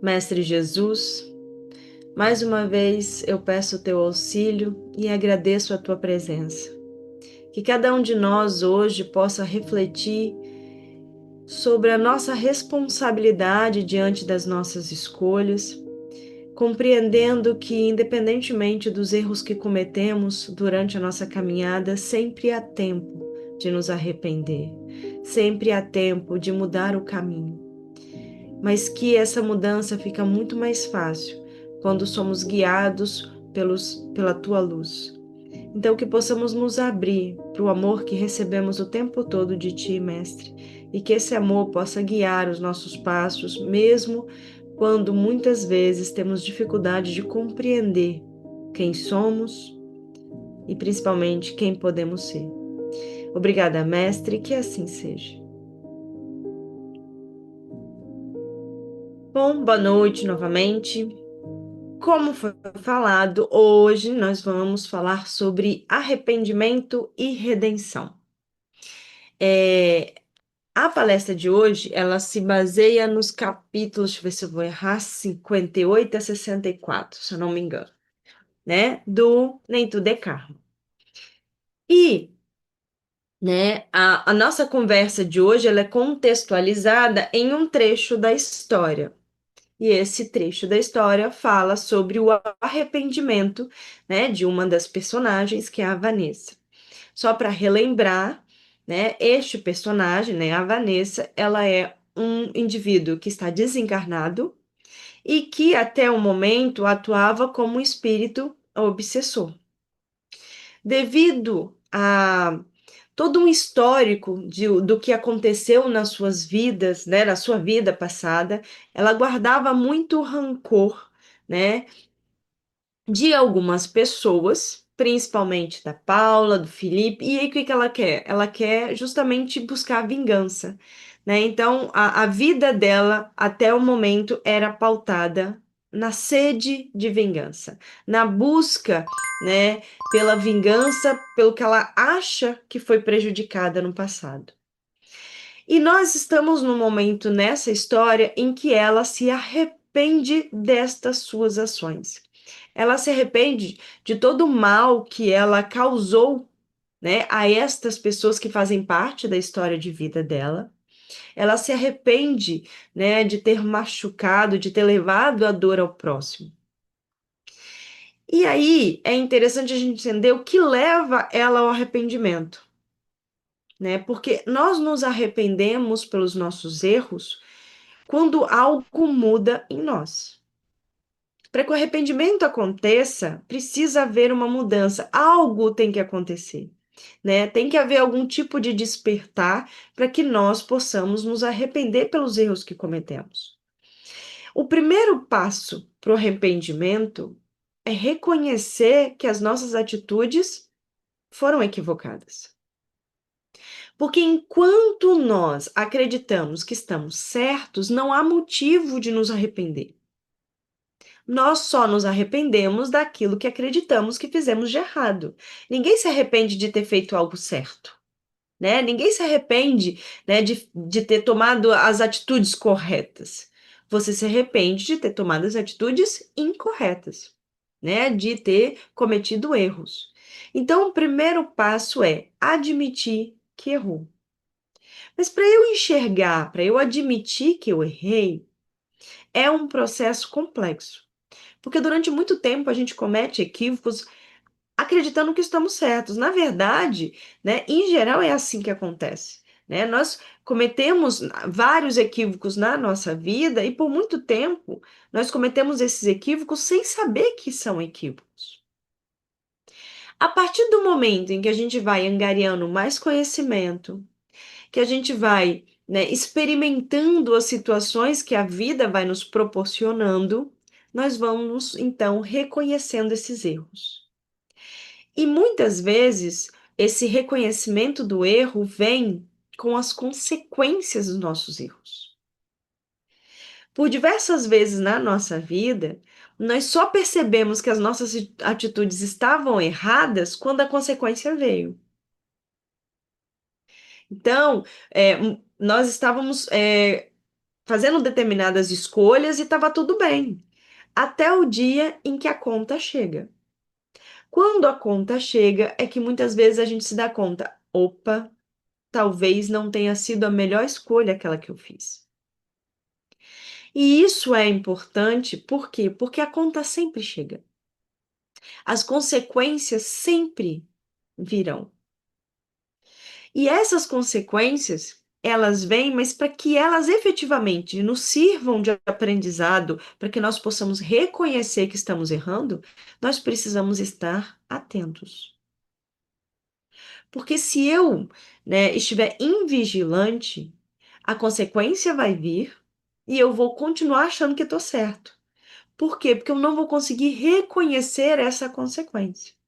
Mestre Jesus, mais uma vez eu peço o teu auxílio e agradeço a tua presença. Que cada um de nós hoje possa refletir sobre a nossa responsabilidade diante das nossas escolhas, compreendendo que, independentemente dos erros que cometemos durante a nossa caminhada, sempre há tempo de nos arrepender, sempre há tempo de mudar o caminho, mas que essa mudança fica muito mais fácil quando somos guiados pela tua luz. Então, que possamos nos abrir para o amor que recebemos o tempo todo de ti, Mestre, e que esse amor possa guiar os nossos passos, mesmo quando muitas vezes temos dificuldade de compreender quem somos e principalmente quem podemos ser. Obrigada, Mestre, que assim seja. Bom, boa noite novamente. Como foi falado, hoje nós vamos falar sobre arrependimento e redenção. A palestra de hoje, ela se baseia nos capítulos, deixa eu ver se eu vou errar, 58 a 64, se eu não me engano, né, do Nem Tudo é Karma. E, né, a nossa conversa de hoje, ela é contextualizada em um trecho da história. E esse trecho da história fala sobre o arrependimento, né, de uma das personagens, que é a Vanessa. Só para relembrar, né, este personagem, né, a Vanessa, ela é um indivíduo que está desencarnado e que até o momento atuava como um espírito obsessor. Devido a todo um histórico do que aconteceu nas suas vidas, né, na sua vida passada, ela guardava muito rancor, né, de algumas pessoas, principalmente da Paula, do Felipe, e aí o que que ela quer? Ela quer justamente buscar vingança, né? Então, a vida dela, até o momento, era pautada na sede de vingança, na busca, né, pela vingança, pelo que ela acha que foi prejudicada no passado. E nós estamos num momento nessa história em que ela se arrepende destas suas ações. Ela se arrepende de todo o mal que ela causou, né, a estas pessoas que fazem parte da história de vida dela. Ela se arrepende, né, de ter machucado, de ter levado a dor ao próximo. E aí é interessante a gente entender o que leva ela ao arrependimento, né? Porque nós nos arrependemos pelos nossos erros quando algo muda em nós. Para que o arrependimento aconteça, precisa haver uma mudança, algo tem que acontecer, né? Tem que haver algum tipo de despertar para que nós possamos nos arrepender pelos erros que cometemos. O primeiro passo para o arrependimento é reconhecer que as nossas atitudes foram equivocadas. Porque enquanto nós acreditamos que estamos certos, não há motivo de nos arrepender. Nós só nos arrependemos daquilo que acreditamos que fizemos de errado. Ninguém se arrepende de ter feito algo certo, né? Ninguém se arrepende, né, de ter tomado as atitudes corretas. Você se arrepende de ter tomado as atitudes incorretas, né? De ter cometido erros. Então, o primeiro passo é admitir que errou. Mas para eu enxergar, para eu admitir que eu errei, é um processo complexo. Porque durante muito tempo a gente comete equívocos acreditando que estamos certos. Na verdade, né, em geral é assim que acontece, né? Nós cometemos vários equívocos na nossa vida e por muito tempo nós cometemos esses equívocos sem saber que são equívocos. A partir do momento em que a gente vai angariando mais conhecimento, que a gente vai, né, experimentando as situações que a vida vai nos proporcionando, nós vamos então reconhecendo esses erros. E muitas vezes esse reconhecimento do erro vem com as consequências dos nossos erros. Por diversas vezes na nossa vida, nós só percebemos que as nossas atitudes estavam erradas quando a consequência veio. Então, nós estávamos fazendo determinadas escolhas e estava tudo bem, até o dia em que a conta chega. Quando a conta chega, é que muitas vezes a gente se dá conta, opa, talvez não tenha sido a melhor escolha aquela que eu fiz. E isso é importante, por quê? Porque a conta sempre chega. As consequências sempre virão. E essas consequências, elas vêm, mas para que elas efetivamente nos sirvam de aprendizado, para que nós possamos reconhecer que estamos errando, nós precisamos estar atentos. Porque se eu, né, estiver invigilante, a consequência vai vir e eu vou continuar achando que estou certo. Por quê? Porque eu não vou conseguir reconhecer essa consequência.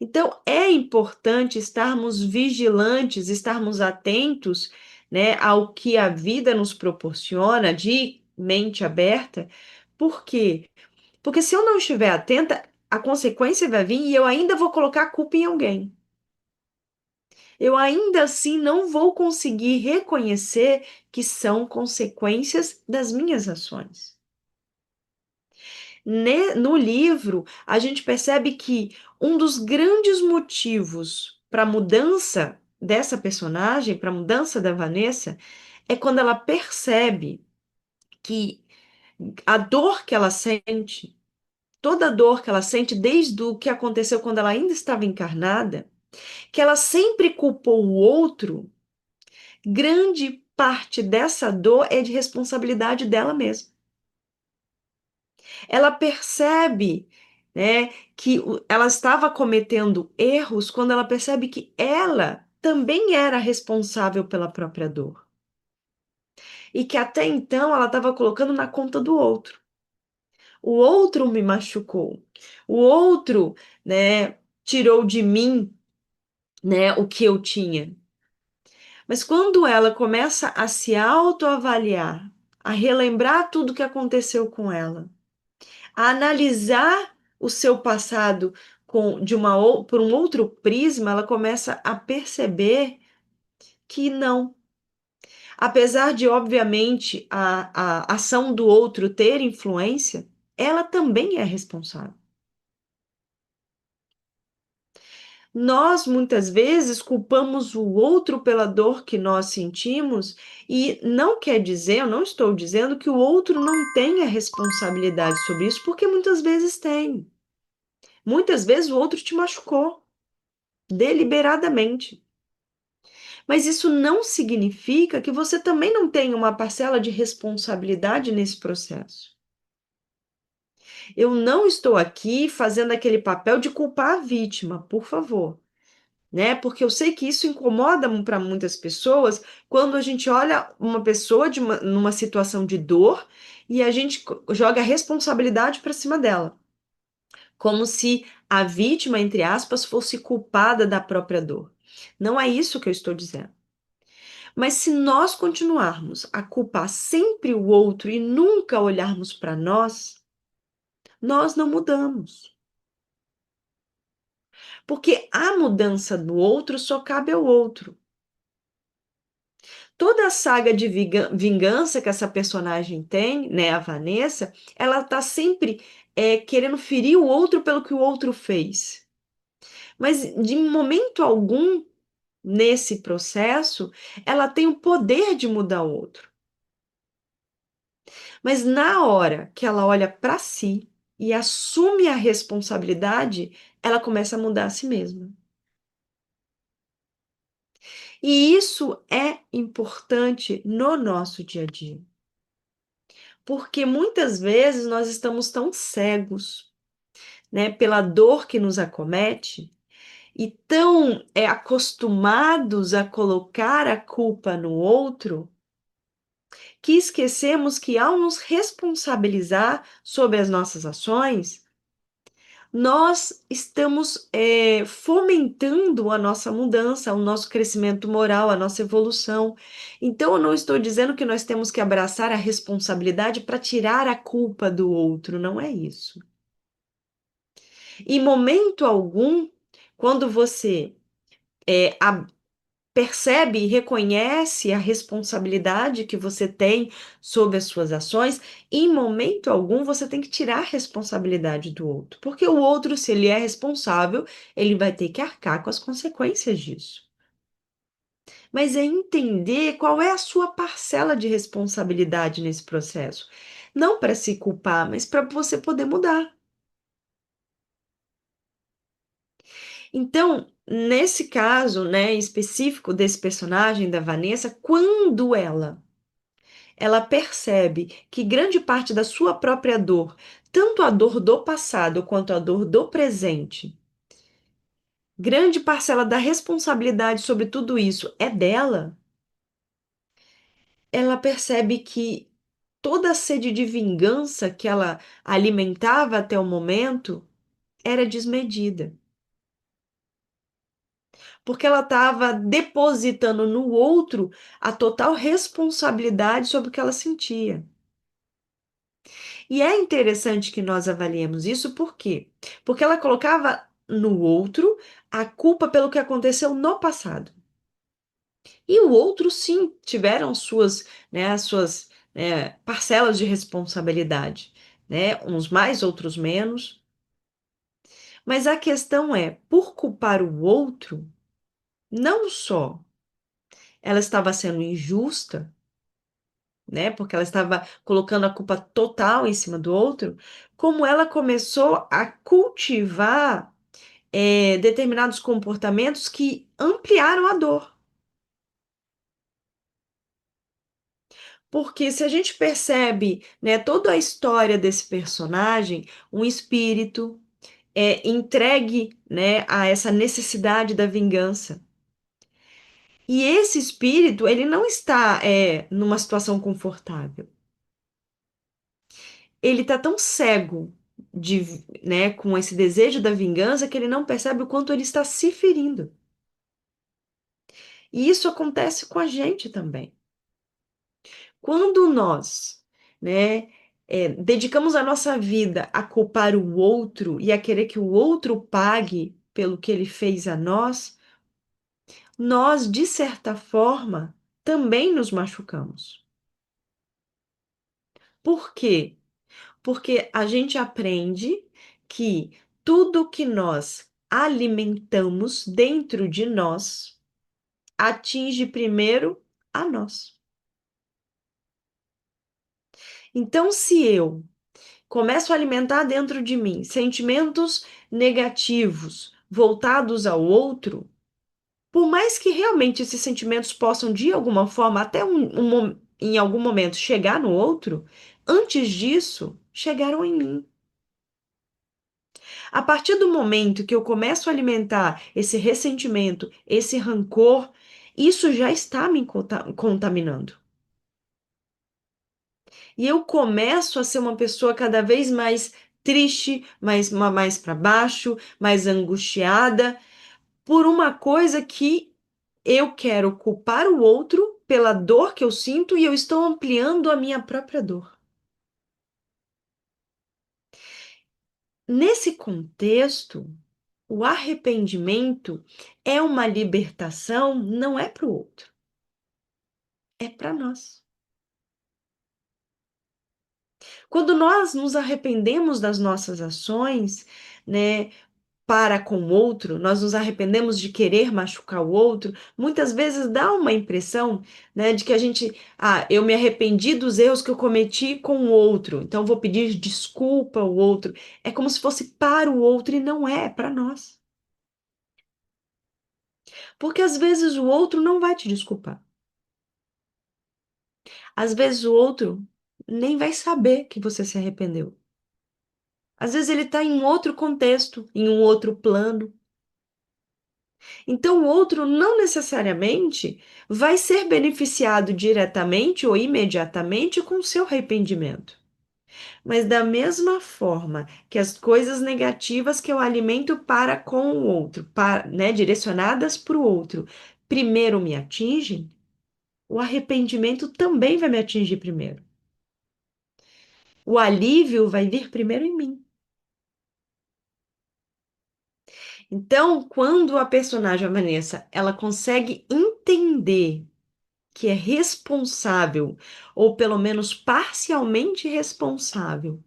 Então, é importante estarmos vigilantes, estarmos atentos, né, ao que a vida nos proporciona, de mente aberta. Por quê? Porque se eu não estiver atenta, a consequência vai vir e eu ainda vou colocar a culpa em alguém. Eu ainda assim não vou conseguir reconhecer que são consequências das minhas ações. No livro, a gente percebe que um dos grandes motivos para a mudança dessa personagem, para a mudança da Vanessa, é quando ela percebe que a dor que ela sente, toda a dor que ela sente desde o que aconteceu quando ela ainda estava encarnada, que ela sempre culpou o outro, grande parte dessa dor é de responsabilidade dela mesma. Ela percebe, né, que ela estava cometendo erros quando ela percebe que ela também era responsável pela própria dor. E que até então ela estava colocando na conta do outro. O outro me machucou. O outro, né, tirou de mim, né, o que eu tinha. Mas quando ela começa a se autoavaliar, a relembrar tudo o que aconteceu com ela, a analisar o seu passado por um outro prisma, ela começa a perceber que não. Apesar de, obviamente, a ação do outro ter influência, ela também é responsável. Nós, muitas vezes, culpamos o outro pela dor que nós sentimos, e não quer dizer, eu não estou dizendo que o outro não tenha responsabilidade sobre isso, porque muitas vezes tem. Muitas vezes o outro te machucou, deliberadamente. Mas isso não significa que você também não tenha uma parcela de responsabilidade nesse processo. Eu não estou aqui fazendo aquele papel de culpar a vítima, por favor, né? Porque eu sei que isso incomoda para muitas pessoas quando a gente olha uma pessoa numa situação de dor e a gente joga a responsabilidade para cima dela, como se a vítima, entre aspas, fosse culpada da própria dor. Não é isso que eu estou dizendo. Mas se nós continuarmos a culpar sempre o outro e nunca olharmos para nós, nós não mudamos. Porque a mudança do outro só cabe ao outro. Toda a saga de vingança que essa personagem tem, né, a Vanessa, ela tá sempre querendo ferir o outro pelo que o outro fez. Mas de momento algum nesse processo, ela tem o poder de mudar o outro. Mas na hora que ela olha para si e assume a responsabilidade, ela começa a mudar a si mesma. E isso é importante no nosso dia a dia. Porque muitas vezes nós estamos tão cegos, né, pela dor que nos acomete e tão acostumados a colocar a culpa no outro, que esquecemos que ao nos responsabilizar sobre as nossas ações, nós estamos fomentando a nossa mudança, o nosso crescimento moral, a nossa evolução. Então, eu não estou dizendo que nós temos que abraçar a responsabilidade para tirar a culpa do outro, não é isso. Em momento algum, quando você percebe e reconhece a responsabilidade que você tem sobre as suas ações, e em momento algum você tem que tirar a responsabilidade do outro, porque o outro, se ele é responsável, ele vai ter que arcar com as consequências disso. Mas é entender qual é a sua parcela de responsabilidade nesse processo. Não para se culpar, mas para você poder mudar. Então, nesse caso, né, específico desse personagem da Vanessa, quando ela percebe que grande parte da sua própria dor, tanto a dor do passado quanto a dor do presente, grande parcela da responsabilidade sobre tudo isso é dela, ela percebe que toda a sede de vingança que ela alimentava até o momento era desmedida, porque ela estava depositando no outro a total responsabilidade sobre o que ela sentia. E é interessante que nós avaliemos isso, por quê? Porque ela colocava no outro a culpa pelo que aconteceu no passado. E o outro, sim, tiveram suas, né, as suas, parcelas de responsabilidade, né? Uns mais, outros menos. Mas a questão é, por culpar o outro, não só ela estava sendo injusta, né? Porque ela estava colocando a culpa total em cima do outro, como ela começou a cultivar determinados comportamentos que ampliaram a dor. Porque se a gente percebe, né, toda a história desse personagem, um espírito entregue, né, a essa necessidade da vingança. E esse espírito, ele não está numa situação confortável. Ele está tão cego né, com esse desejo da vingança que ele não percebe o quanto ele está se ferindo. E isso acontece com a gente também. Quando nós, né, dedicamos a nossa vida a culpar o outro e a querer que o outro pague pelo que ele fez a nós, de certa forma, também nos machucamos. Por quê? Porque a gente aprende que tudo que nós alimentamos dentro de nós atinge primeiro a nós. Então, se eu começo a alimentar dentro de mim sentimentos negativos voltados ao outro, por mais que realmente esses sentimentos possam, de alguma forma, até em algum momento, chegar no outro, antes disso, chegaram em mim. A partir do momento que eu começo a alimentar esse ressentimento, esse rancor, isso já está me contaminando. E eu começo a ser uma pessoa cada vez mais triste, mais para baixo, mais angustiada, por uma coisa que eu quero culpar o outro pela dor que eu sinto e eu estou ampliando a minha própria dor. Nesse contexto, o arrependimento é uma libertação, não é para o outro, é para nós. Quando nós nos arrependemos das nossas ações, né, para com o outro, nós nos arrependemos de querer machucar o outro, muitas vezes dá uma impressão, né, de que eu me arrependi dos erros que eu cometi com o outro, então vou pedir desculpa ao outro. É como se fosse para o outro e não é, é para nós. Porque às vezes o outro não vai te desculpar. Às vezes o outro nem vai saber que você se arrependeu. Às vezes ele está em um outro contexto, em um outro plano. Então, o outro não necessariamente vai ser beneficiado diretamente ou imediatamente com o seu arrependimento. Mas, da mesma forma que as coisas negativas que eu alimento para com o outro, né, direcionadas para o outro, primeiro me atingem, o arrependimento também vai me atingir primeiro. O alívio vai vir primeiro em mim. Então, quando a personagem, a Vanessa, ela consegue entender que é responsável, ou pelo menos parcialmente responsável,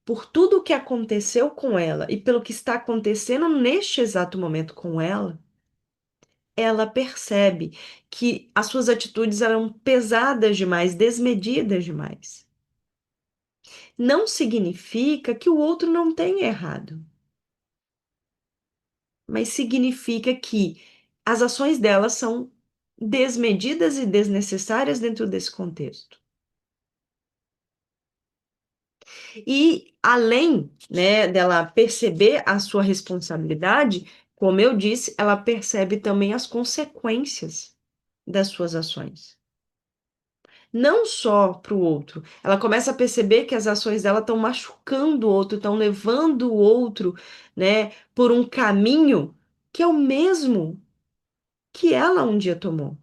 por tudo o que aconteceu com ela e pelo que está acontecendo neste exato momento com ela percebe que as suas atitudes eram pesadas demais, desmedidas demais. Não significa que o outro não tenha errado, mas significa que as ações dela são desmedidas e desnecessárias dentro desse contexto. E além, né, dela perceber a sua responsabilidade, como eu disse, ela percebe também as consequências das suas ações. Não só para o outro, ela começa a perceber que as ações dela estão machucando o outro, estão levando o outro, né, por um caminho que é o mesmo que ela um dia tomou.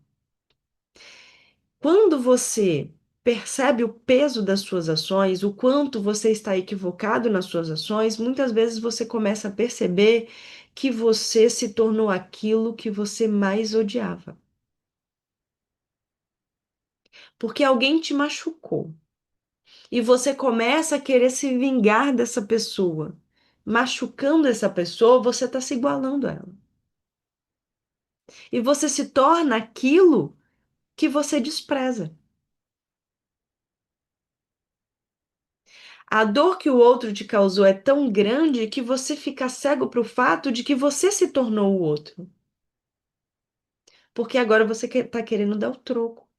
Quando você percebe o peso das suas ações, o quanto você está equivocado nas suas ações, muitas vezes você começa a perceber que você se tornou aquilo que você mais odiava. Porque alguém te machucou e você começa a querer se vingar dessa pessoa. Machucando essa pessoa, você está se igualando a ela. E você se torna aquilo que você despreza. A dor que o outro te causou é tão grande que você fica cego para o fato de que você se tornou o outro. Porque agora você está querendo dar o troco.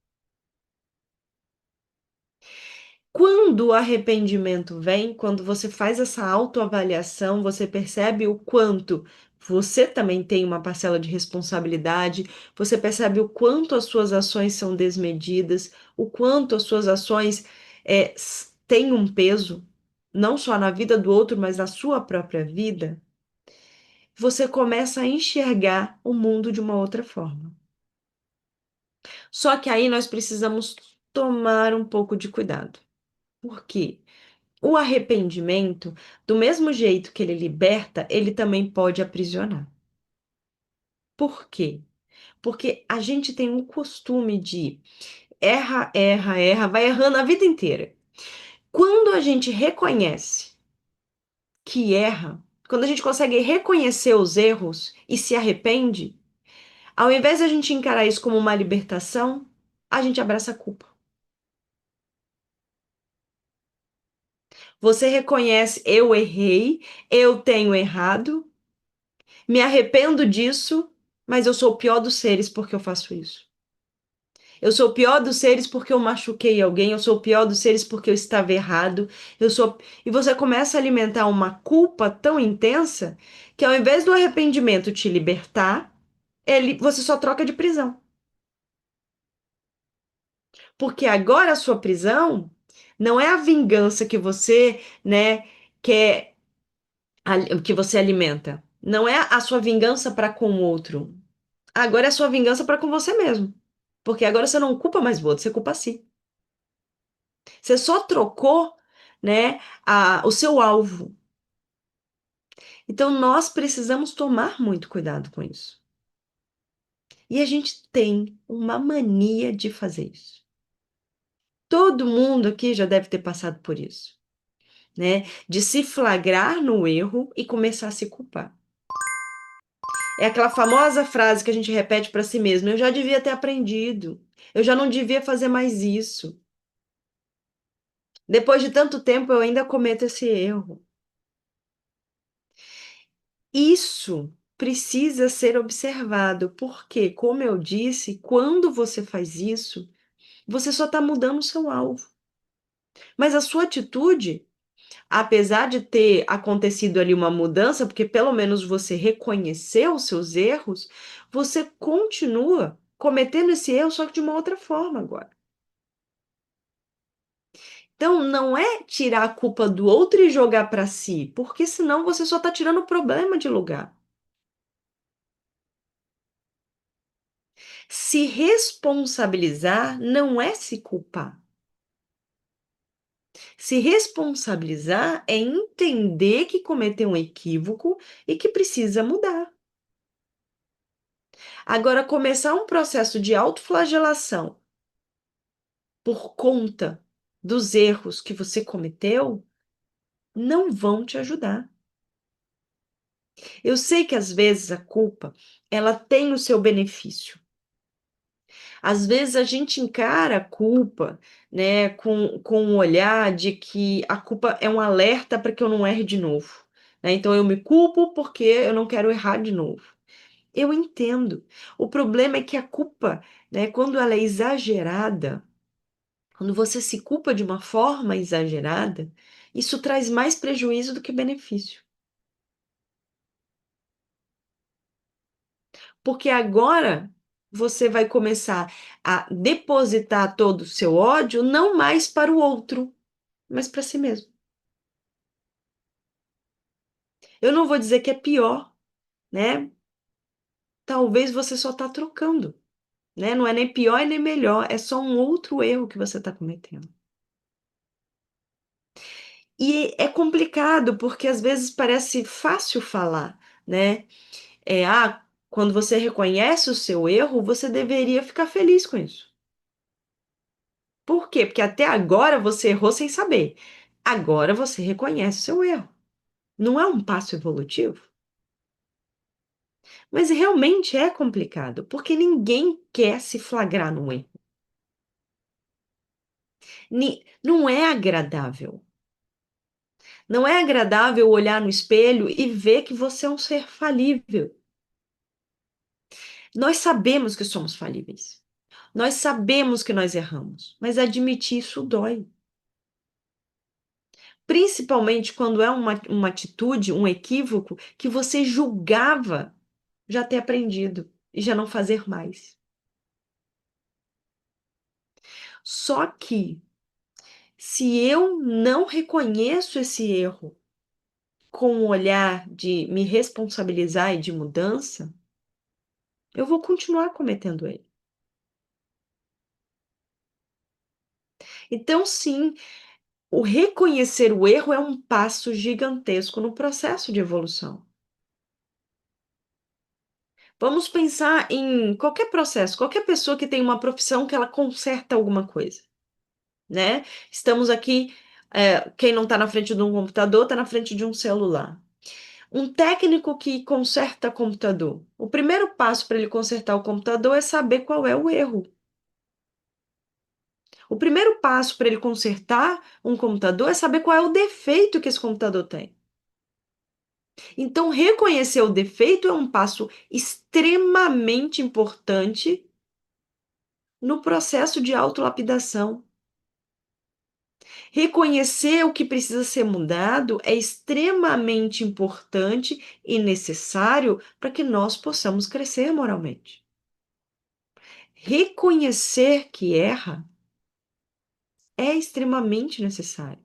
Quando o arrependimento vem, quando você faz essa autoavaliação, você percebe o quanto você também tem uma parcela de responsabilidade, você percebe o quanto as suas ações são desmedidas, o quanto as suas ações têm um peso, não só na vida do outro, mas na sua própria vida. Você começa a enxergar o mundo de uma outra forma. Só que aí nós precisamos tomar um pouco de cuidado. Por quê? O arrependimento, do mesmo jeito que ele liberta, ele também pode aprisionar. Por quê? Porque a gente tem um costume de erra, erra, erra, vai errando a vida inteira. Quando a gente reconhece que erra, quando a gente consegue reconhecer os erros e se arrepende, ao invés de a gente encarar isso como uma libertação, a gente abraça a culpa. Você reconhece, eu errei, eu tenho errado, me arrependo disso, mas eu sou o pior dos seres porque eu faço isso. Eu sou o pior dos seres porque eu machuquei alguém, eu sou o pior dos seres porque eu estava errado. Eu sou E você começa a alimentar uma culpa tão intensa que ao invés do arrependimento te libertar, você só troca de prisão. Porque agora a sua prisão não é a vingança que você, né, quer, que você alimenta. Não é a sua vingança para com o outro. Agora é a sua vingança para com você mesmo. Porque agora você não culpa mais o outro, você culpa a si. Você só trocou, né, o seu alvo. Então nós precisamos tomar muito cuidado com isso. E a gente tem uma mania de fazer isso. Todo mundo aqui já deve ter passado por isso, né? De se flagrar no erro e começar a se culpar. É aquela famosa frase que a gente repete para si mesmo: eu já devia ter aprendido, eu já não devia fazer mais isso. Depois de tanto tempo, eu ainda cometo esse erro. Isso precisa ser observado, porque, como eu disse, quando você faz isso, você só está mudando o seu alvo. Mas a sua atitude, apesar de ter acontecido ali uma mudança, porque pelo menos você reconheceu os seus erros, você continua cometendo esse erro, só que de uma outra forma agora. Então, não é tirar a culpa do outro e jogar para si, porque senão você só está tirando o problema de lugar. Se responsabilizar não é se culpar. Se responsabilizar é entender que cometeu um equívoco e que precisa mudar. Agora, começar um processo de autoflagelação por conta dos erros que você cometeu não vão te ajudar. Eu sei que às vezes a culpa, ela tem o seu benefício. Às vezes a gente encara a culpa, né, com um olhar de que a culpa é um alerta para que eu não erre de novo, né? Então eu me culpo porque eu não quero errar de novo. Eu entendo. O problema é que a culpa, né, quando ela é exagerada, quando você se culpa de uma forma exagerada, isso traz mais prejuízo do que benefício. Porque agora você vai começar a depositar todo o seu ódio não mais para o outro, mas para si mesmo. Eu não vou dizer que é pior, né? Talvez você só está trocando, né? Não é nem pior e nem melhor, é só um outro erro que você está cometendo. E é complicado porque às vezes parece fácil falar, né? Quando você reconhece o seu erro, você deveria ficar feliz com isso. Por quê? Porque até agora você errou sem saber. Agora você reconhece o seu erro. Não é um passo evolutivo? Mas realmente é complicado, porque ninguém quer se flagrar no erro. Não é agradável. Não é agradável olhar no espelho e ver que você é um ser falível. Nós sabemos que somos falíveis. Nós sabemos que nós erramos, mas admitir isso dói. Principalmente quando é uma atitude, um equívoco que você julgava já ter aprendido e já não fazer mais. Só que, se eu não reconheço esse erro com um olhar de me responsabilizar e de mudança, eu vou continuar cometendo ele. Então, sim, o reconhecer o erro é um passo gigantesco no processo de evolução. Vamos pensar em qualquer processo, qualquer pessoa que tem uma profissão que ela conserta alguma coisa, né? Estamos aqui, quem não está na frente de um computador, está na frente de um celular. Um técnico que conserta computador, o primeiro passo para ele consertar o computador é saber qual é o erro. O primeiro passo para ele consertar um computador é saber qual é o defeito que esse computador tem. Então, reconhecer o defeito é um passo extremamente importante no processo de autolapidação. Reconhecer o que precisa ser mudado é extremamente importante e necessário para que nós possamos crescer moralmente. Reconhecer que erra é extremamente necessário.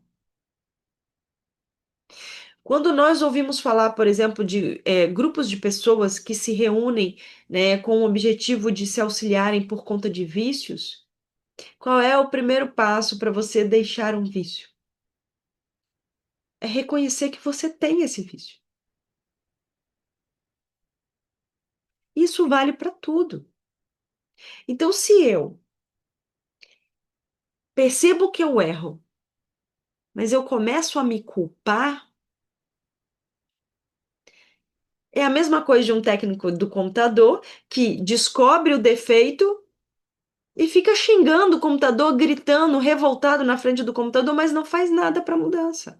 Quando nós ouvimos falar, por exemplo, de grupos de pessoas que se reúnem, né, com o objetivo de se auxiliarem por conta de vícios, qual é o primeiro passo para você deixar um vício? É reconhecer que você tem esse vício. Isso vale para tudo. Então, se eu percebo que eu erro, mas eu começo a me culpar, é a mesma coisa de um técnico do computador que descobre o defeito e fica xingando o computador, gritando, revoltado na frente do computador, mas não faz nada para mudança.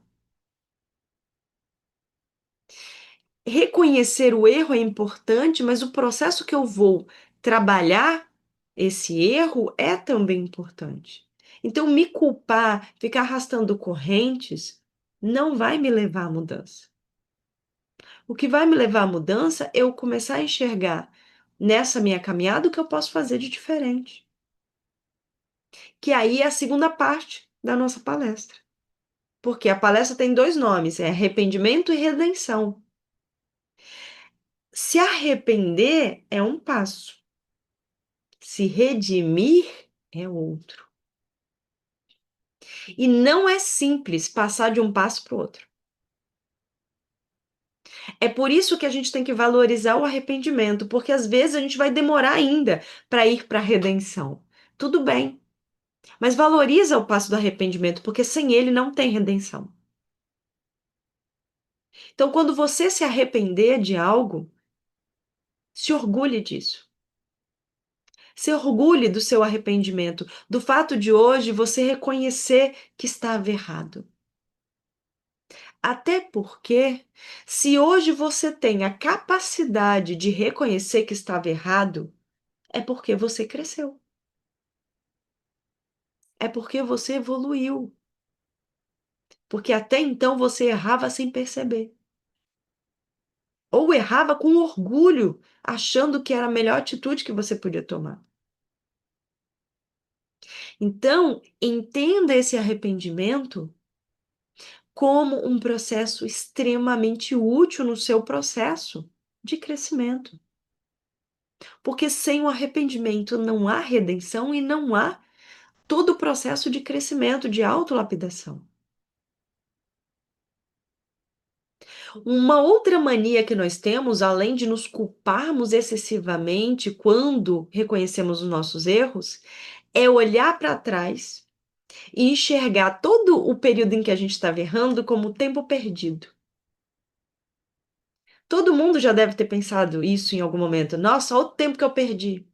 Reconhecer o erro é importante, mas o processo que eu vou trabalhar esse erro é também importante. Então, me culpar, ficar arrastando correntes, não vai me levar à mudança. O que vai me levar à mudança é eu começar a enxergar nessa minha caminhada o que eu posso fazer de diferente. Que aí é a segunda parte da nossa palestra. Porque a palestra tem dois nomes, é arrependimento e redenção. Se arrepender é um passo, se redimir é outro. E não é simples passar de um passo para o outro. É por isso que a gente tem que valorizar o arrependimento, porque às vezes a gente vai demorar ainda para ir para a redenção. Tudo bem, mas valoriza o passo do arrependimento, porque sem ele não tem redenção. Então, quando você se arrepender de algo, se orgulhe disso. Se orgulhe do seu arrependimento, do fato de hoje você reconhecer que estava errado. Até porque, se hoje você tem a capacidade de reconhecer que estava errado, é porque você cresceu. É porque você evoluiu. Porque até então você errava sem perceber. Ou errava com orgulho, achando que era a melhor atitude que você podia tomar. Então, entenda esse arrependimento como um processo extremamente útil no seu processo de crescimento. Porque sem o arrependimento não há redenção e não há todo o processo de crescimento, de autolapidação. Uma outra mania que nós temos, além de nos culparmos excessivamente quando reconhecemos os nossos erros, é olhar para trás e enxergar todo o período em que a gente estava errando como tempo perdido. Todo mundo já deve ter pensado isso em algum momento. Nossa, olha o tempo que eu perdi.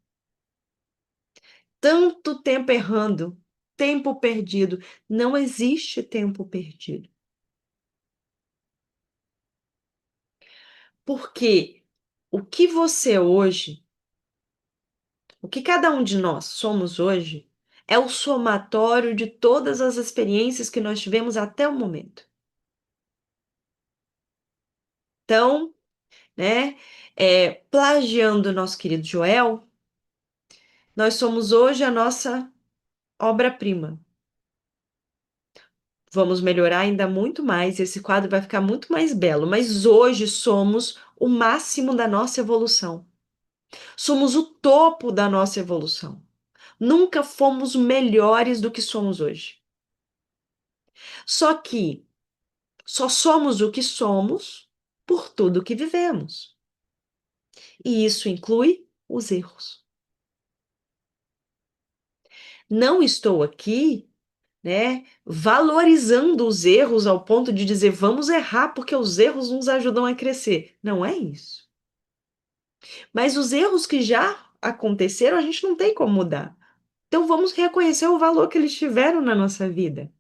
Tanto tempo errando. Tempo perdido. Não existe tempo perdido. Porque o que você hoje, o que cada um de nós somos hoje, é o somatório de todas as experiências que nós tivemos até o momento. Então, né, plagiando o nosso querido Joel, nós somos hoje a nossa obra-prima. Vamos melhorar ainda muito mais, esse quadro vai ficar muito mais belo, mas hoje somos o máximo da nossa evolução. Somos o topo da nossa evolução. Nunca fomos melhores do que somos hoje. Só que só somos o que somos por tudo que vivemos. E isso inclui os erros. Não estou aqui, né, valorizando os erros ao ponto de dizer vamos errar porque os erros nos ajudam a crescer. Não é isso. Mas os erros que já aconteceram, a gente não tem como mudar. Então vamos reconhecer o valor que eles tiveram na nossa vida.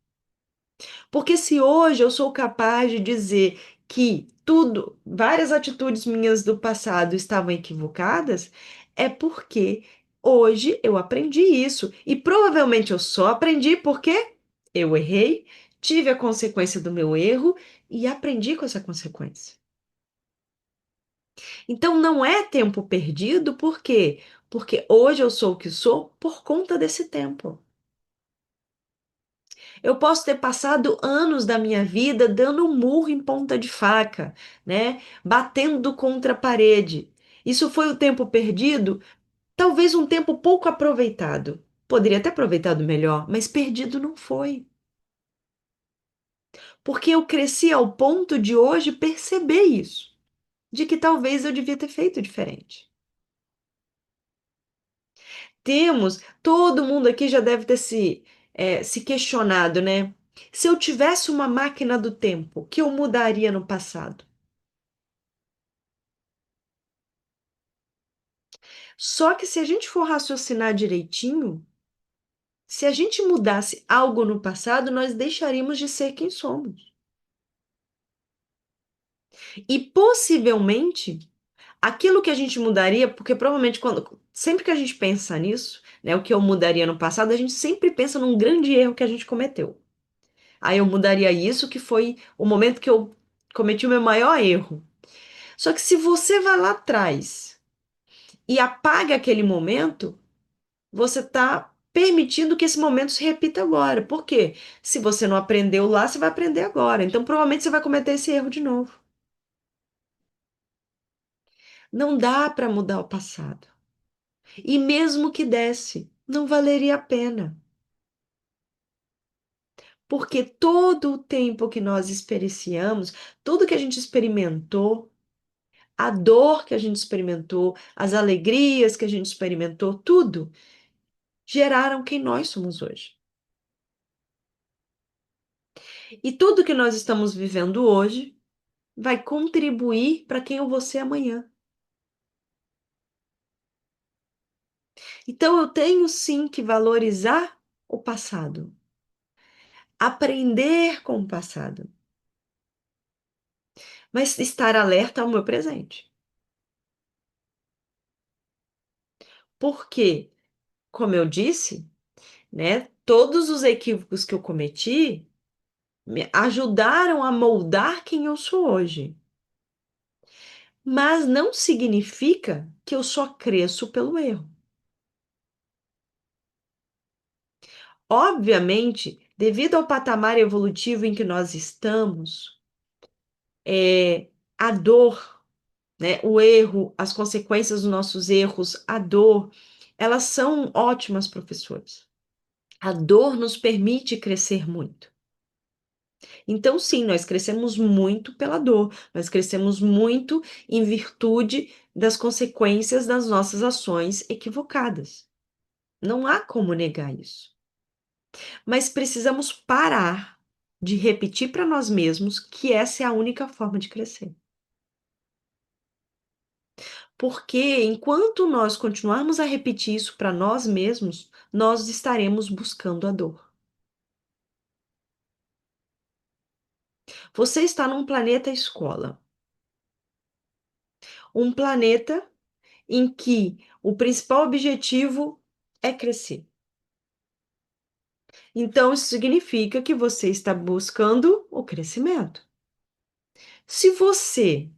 Porque se hoje eu sou capaz de dizer que tudo, várias atitudes minhas do passado estavam equivocadas, é porque hoje eu aprendi isso. E provavelmente eu só aprendi porque eu errei, tive a consequência do meu erro e aprendi com essa consequência. Então não é tempo perdido, por quê? Porque hoje eu sou o que sou por conta desse tempo. Eu posso ter passado anos da minha vida dando um murro em ponta de faca, né? Batendo contra a parede. Isso foi o tempo perdido? Talvez um tempo pouco aproveitado. Poderia ter aproveitado melhor, mas perdido não foi. Porque eu cresci ao ponto de hoje perceber isso, de que talvez eu devia ter feito diferente. Temos, todo mundo aqui já deve ter se questionado, né? Se eu tivesse uma máquina do tempo, o que eu mudaria no passado? Só que se a gente for raciocinar direitinho, se a gente mudasse algo no passado, nós deixaríamos de ser quem somos. E possivelmente, aquilo que a gente mudaria, porque provavelmente sempre que a gente pensa nisso, né, o que eu mudaria no passado, a gente sempre pensa num grande erro que a gente cometeu. Aí eu mudaria isso, que foi o momento que eu cometi o meu maior erro. Só que se você vai lá atrás e apaga aquele momento, você está permitindo que esse momento se repita agora. Por quê? Se você não aprendeu lá, você vai aprender agora. Então, provavelmente você vai cometer esse erro de novo. Não dá para mudar o passado. E mesmo que desse, não valeria a pena. Porque todo o tempo que nós experienciamos, tudo que a gente experimentou, A dor que a gente experimentou, as alegrias que a gente experimentou, tudo geraram quem nós somos hoje. E tudo que nós estamos vivendo hoje vai contribuir para quem eu vou ser amanhã. Então eu tenho sim que valorizar o passado, aprender com o passado, mas estar alerta ao meu presente. Porque, como eu disse, né, todos os equívocos que eu cometi me ajudaram a moldar quem eu sou hoje. Mas não significa que eu só cresço pelo erro. Obviamente, devido ao patamar evolutivo em que nós estamos, a dor, né, o erro, as consequências dos nossos erros, a dor, elas são ótimas professoras. A dor nos permite crescer muito. Então, sim, nós crescemos muito pela dor, nós crescemos muito em virtude das consequências das nossas ações equivocadas. Não há como negar isso. Mas precisamos parar de repetir para nós mesmos que essa é a única forma de crescer. Porque enquanto nós continuarmos a repetir isso para nós mesmos, nós estaremos buscando a dor. Você está num planeta escola, um planeta em que o principal objetivo é crescer. Então, isso significa que você está buscando o crescimento. Se você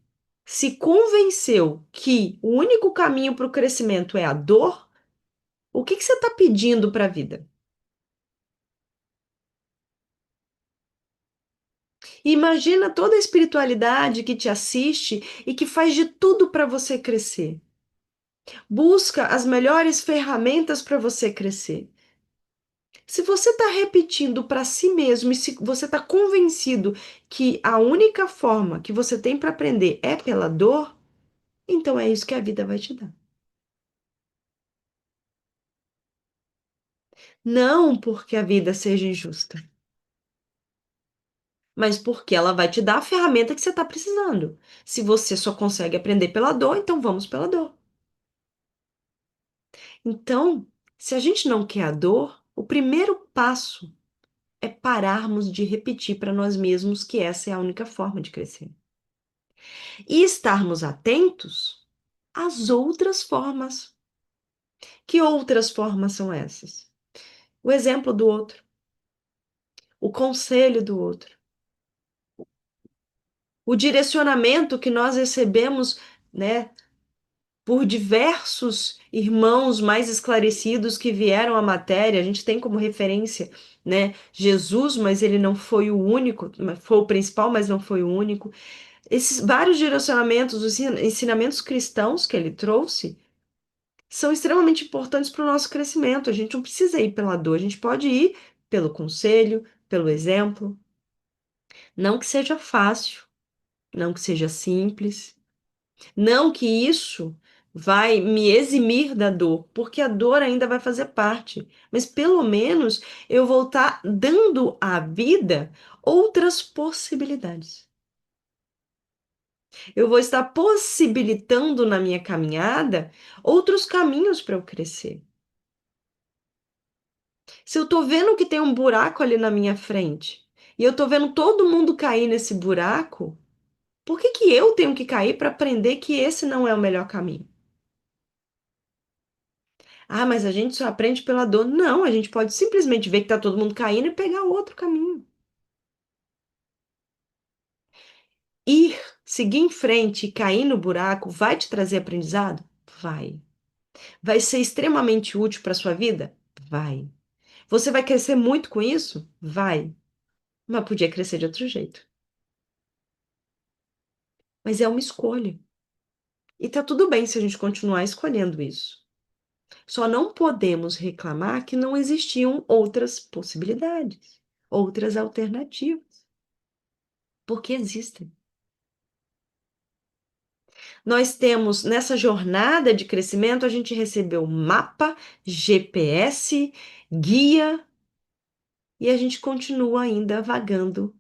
se convenceu que o único caminho para o crescimento é a dor, o que que você está pedindo para a vida? Imagina toda a espiritualidade que te assiste e que faz de tudo para você crescer. Busca as melhores ferramentas para você crescer. Se você está repetindo para si mesmo e se você está convencido que a única forma que você tem para aprender é pela dor, então é isso que a vida vai te dar. Não porque a vida seja injusta, mas porque ela vai te dar a ferramenta que você está precisando. Se você só consegue aprender pela dor, então vamos pela dor. Então, se a gente não quer a dor, o primeiro passo é pararmos de repetir para nós mesmos que essa é a única forma de crescer. E estarmos atentos às outras formas. Que outras formas são essas? O exemplo do outro, o conselho do outro, o direcionamento que nós recebemos, né, por diversos irmãos mais esclarecidos que vieram à matéria. A gente tem como referência, né, Jesus, mas ele não foi o único, foi o principal, mas não foi o único. Esses vários direcionamentos, os ensinamentos cristãos que ele trouxe, são extremamente importantes para o nosso crescimento. A gente não precisa ir pela dor, a gente pode ir pelo conselho, pelo exemplo. Não que seja fácil, não que seja simples, não que isso vai me eximir da dor, porque a dor ainda vai fazer parte, mas pelo menos eu vou estar dando à vida outras possibilidades. Eu vou estar possibilitando na minha caminhada outros caminhos para eu crescer. Se eu estou vendo que tem um buraco ali na minha frente e eu estou vendo todo mundo cair nesse buraco, por que que eu tenho que cair para aprender que esse não é o melhor caminho? Ah, mas a gente só aprende pela dor. Não, a gente pode simplesmente ver que está todo mundo caindo e pegar outro caminho. Ir, seguir em frente e cair no buraco vai te trazer aprendizado? Vai. Vai ser extremamente útil para sua vida? Vai. Você vai crescer muito com isso? Vai. Mas podia crescer de outro jeito. Mas é uma escolha. E tá tudo bem se a gente continuar escolhendo isso. Só não podemos reclamar que não existiam outras possibilidades, outras alternativas, porque existem. Nós temos, nessa jornada de crescimento, a gente recebeu mapa, GPS, guia, e a gente continua ainda vagando,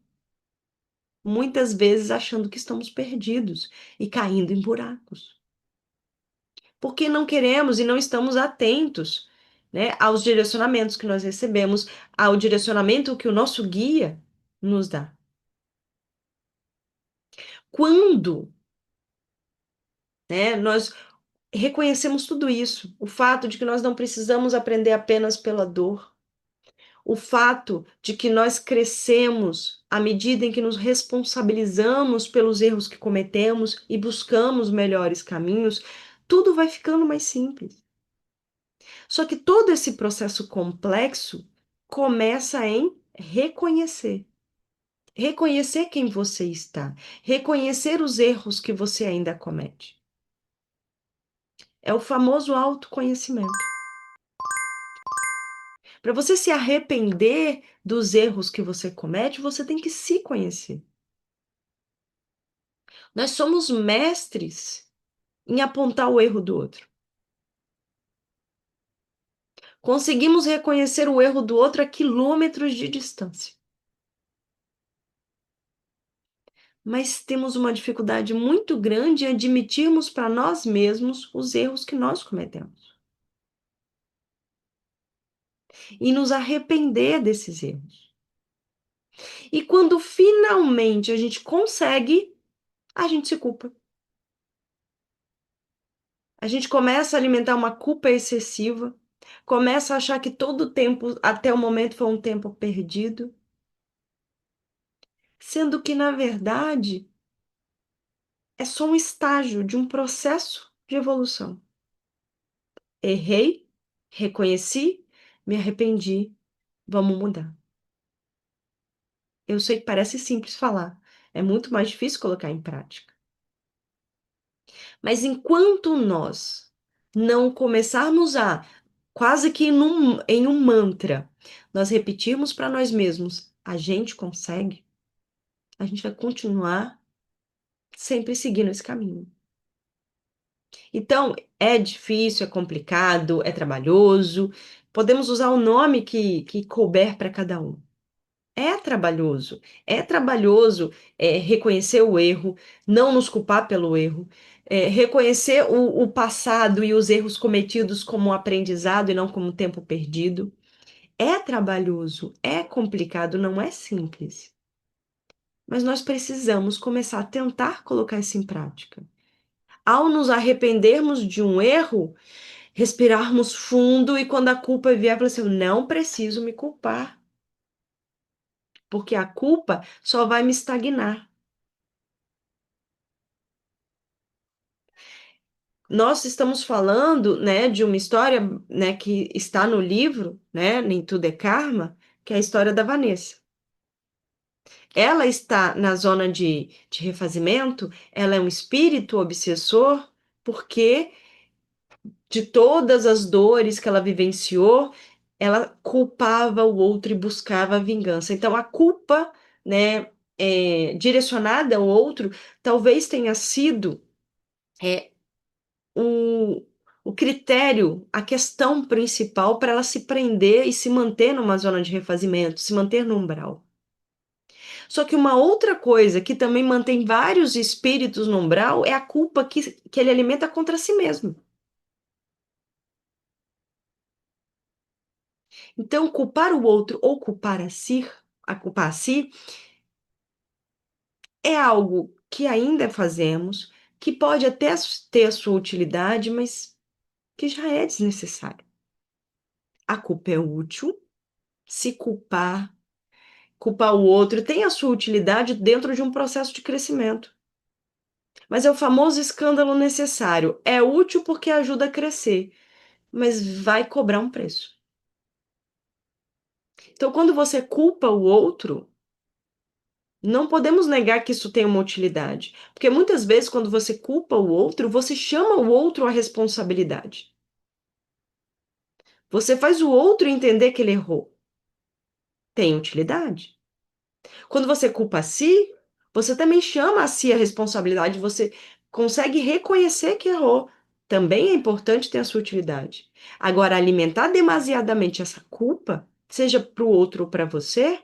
muitas vezes achando que estamos perdidos e caindo em buracos. Porque não queremos e não estamos atentos, né, aos direcionamentos que nós recebemos, ao direcionamento que o nosso guia nos dá. Quando, né, nós reconhecemos tudo isso, o fato de que nós não precisamos aprender apenas pela dor, o fato de que nós crescemos à medida em que nos responsabilizamos pelos erros que cometemos e buscamos melhores caminhos, tudo vai ficando mais simples. Só que todo esse processo complexo começa em reconhecer. Reconhecer quem você está, reconhecer os erros que você ainda comete. É o famoso autoconhecimento. Para você se arrepender dos erros que você comete, você tem que se conhecer. Nós somos mestres em apontar o erro do outro. Conseguimos reconhecer o erro do outro a quilômetros de distância. Mas temos uma dificuldade muito grande em admitirmos para nós mesmos os erros que nós cometemos e nos arrepender desses erros. E quando finalmente a gente consegue, a gente se culpa. A gente começa a alimentar uma culpa excessiva, começa a achar que todo o tempo, até o momento, foi um tempo perdido, sendo que, na verdade, é só um estágio de um processo de evolução. Errei, reconheci, me arrependi, vamos mudar. Eu sei que parece simples falar, é muito mais difícil colocar em prática. Mas enquanto nós não começarmos a, quase que em um mantra, nós repetirmos para nós mesmos, a gente consegue, a gente vai continuar sempre seguindo esse caminho. Então, é difícil, é complicado, é trabalhoso. Podemos usar o nome que couber para cada um. É trabalhoso reconhecer o erro, não nos culpar pelo erro, reconhecer o passado e os erros cometidos como um aprendizado e não como tempo perdido. É trabalhoso, é complicado, não é simples. Mas nós precisamos começar a tentar colocar isso em prática. Ao nos arrependermos de um erro, respirarmos fundo e quando a culpa vier, falar assim, eu não preciso me culpar, porque a culpa só vai me estagnar. Nós estamos falando, né, de uma história, né, que está no livro, né, Nem Tudo é Karma, que é a história da Vanessa. Ela está na zona de refazimento, ela é um espírito obsessor, porque de todas as dores que ela vivenciou, ela culpava o outro e buscava a vingança. Então, a culpa, né, direcionada ao outro, talvez tenha sido é, o, o critério, a questão principal para ela se prender e se manter numa zona de refazimento, se manter no umbral. Só que uma outra coisa que também mantém vários espíritos no umbral é a culpa que ele alimenta contra si mesmo. Então, culpar o outro ou culpar a si, é algo que ainda fazemos, que pode até ter a sua utilidade, mas que já é desnecessário. A culpa é útil, se culpar o outro tem a sua utilidade dentro de um processo de crescimento. Mas é o famoso escândalo necessário. É útil porque ajuda a crescer, mas vai cobrar um preço. Então, quando você culpa o outro, não podemos negar que isso tem uma utilidade, porque muitas vezes, quando você culpa o outro, você chama o outro à responsabilidade. Você faz o outro entender que ele errou. Tem utilidade. Quando você culpa a si, você também chama a si a responsabilidade, você consegue reconhecer que errou. Também é importante ter a sua utilidade. Agora, alimentar demasiadamente essa culpa, seja para o outro ou para você,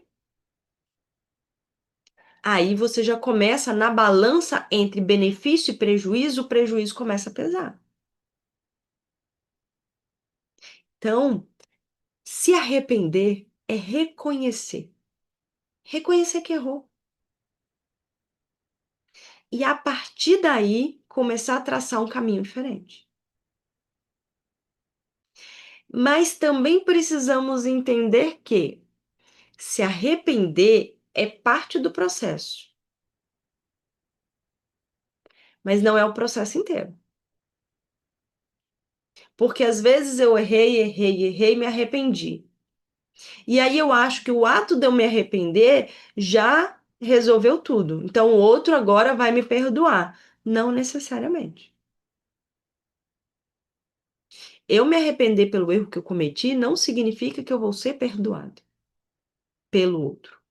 aí você já começa na balança entre benefício e prejuízo, o prejuízo começa a pesar. Então, se arrepender é reconhecer. Reconhecer que errou. E a partir daí, começar a traçar um caminho diferente. Mas também precisamos entender que se arrepender é parte do processo, mas não é o processo inteiro. Porque às vezes eu errei, me arrependi. E aí eu acho que o ato de eu me arrepender já resolveu tudo. Então o outro agora vai me perdoar. Não necessariamente. Eu me arrepender pelo erro que eu cometi não significa que eu vou ser perdoado pelo outro,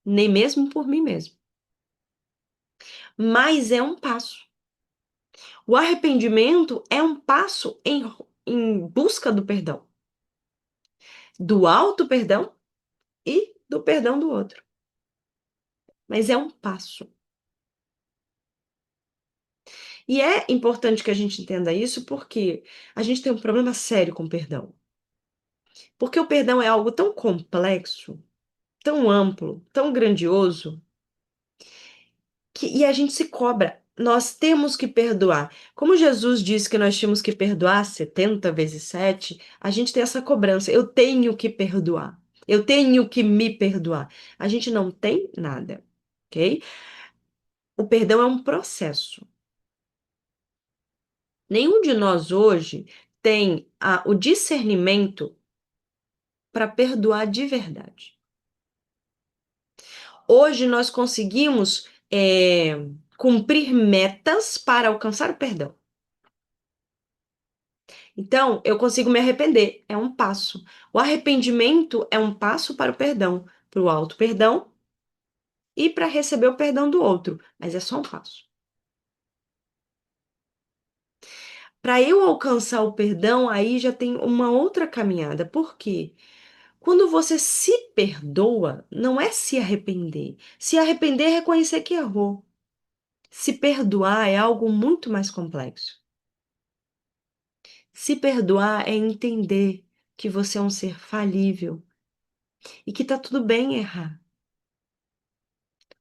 nem mesmo por mim mesmo. Mas é um passo. O arrependimento é um passo em busca do perdão, do auto perdão e do perdão do outro. Mas é um passo. E é importante que a gente entenda isso porque a gente tem um problema sério com o perdão. Porque o perdão é algo tão complexo, tão amplo, tão grandioso, e a gente se cobra. Nós temos que perdoar. Como Jesus disse que nós tínhamos que perdoar 70 vezes 7, a gente tem essa cobrança. Eu tenho que perdoar. Eu tenho que me perdoar. A gente não tem nada, ok? O perdão é um processo. Nenhum de nós hoje tem o discernimento para perdoar de verdade. Hoje nós conseguimos cumprir metas para alcançar o perdão. Então, eu consigo me arrepender, é um passo. O arrependimento é um passo para o perdão, para o auto-perdão e para receber o perdão do outro, mas é só um passo. Para eu alcançar o perdão, aí já tem uma outra caminhada. Por quê? Quando você se perdoa, não é se arrepender. Se arrepender é reconhecer que errou. Se perdoar é algo muito mais complexo. Se perdoar é entender que você é um ser falível e que tá tudo bem errar.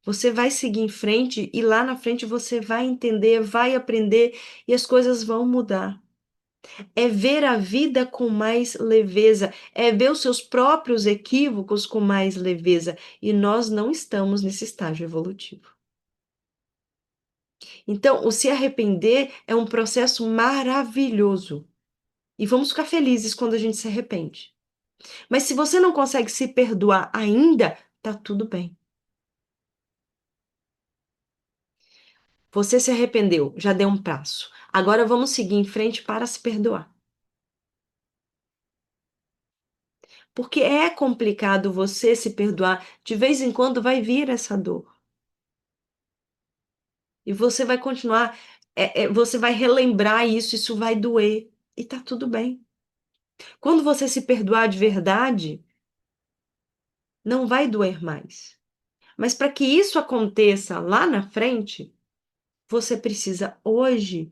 Você vai seguir em frente e lá na frente você vai entender, vai aprender e as coisas vão mudar. É ver a vida com mais leveza, é ver os seus próprios equívocos com mais leveza. E nós não estamos nesse estágio evolutivo. Então, o se arrepender é um processo maravilhoso. E vamos ficar felizes quando a gente se arrepende. Mas se você não consegue se perdoar ainda, tá tudo bem. Você se arrependeu, já deu um passo. Agora vamos seguir em frente para se perdoar. Porque é complicado você se perdoar. De vez em quando vai vir essa dor. E você vai continuar, você vai relembrar isso, isso vai doer. E tá tudo bem. Quando você se perdoar de verdade, não vai doer mais. Mas para que isso aconteça lá na frente, você precisa hoje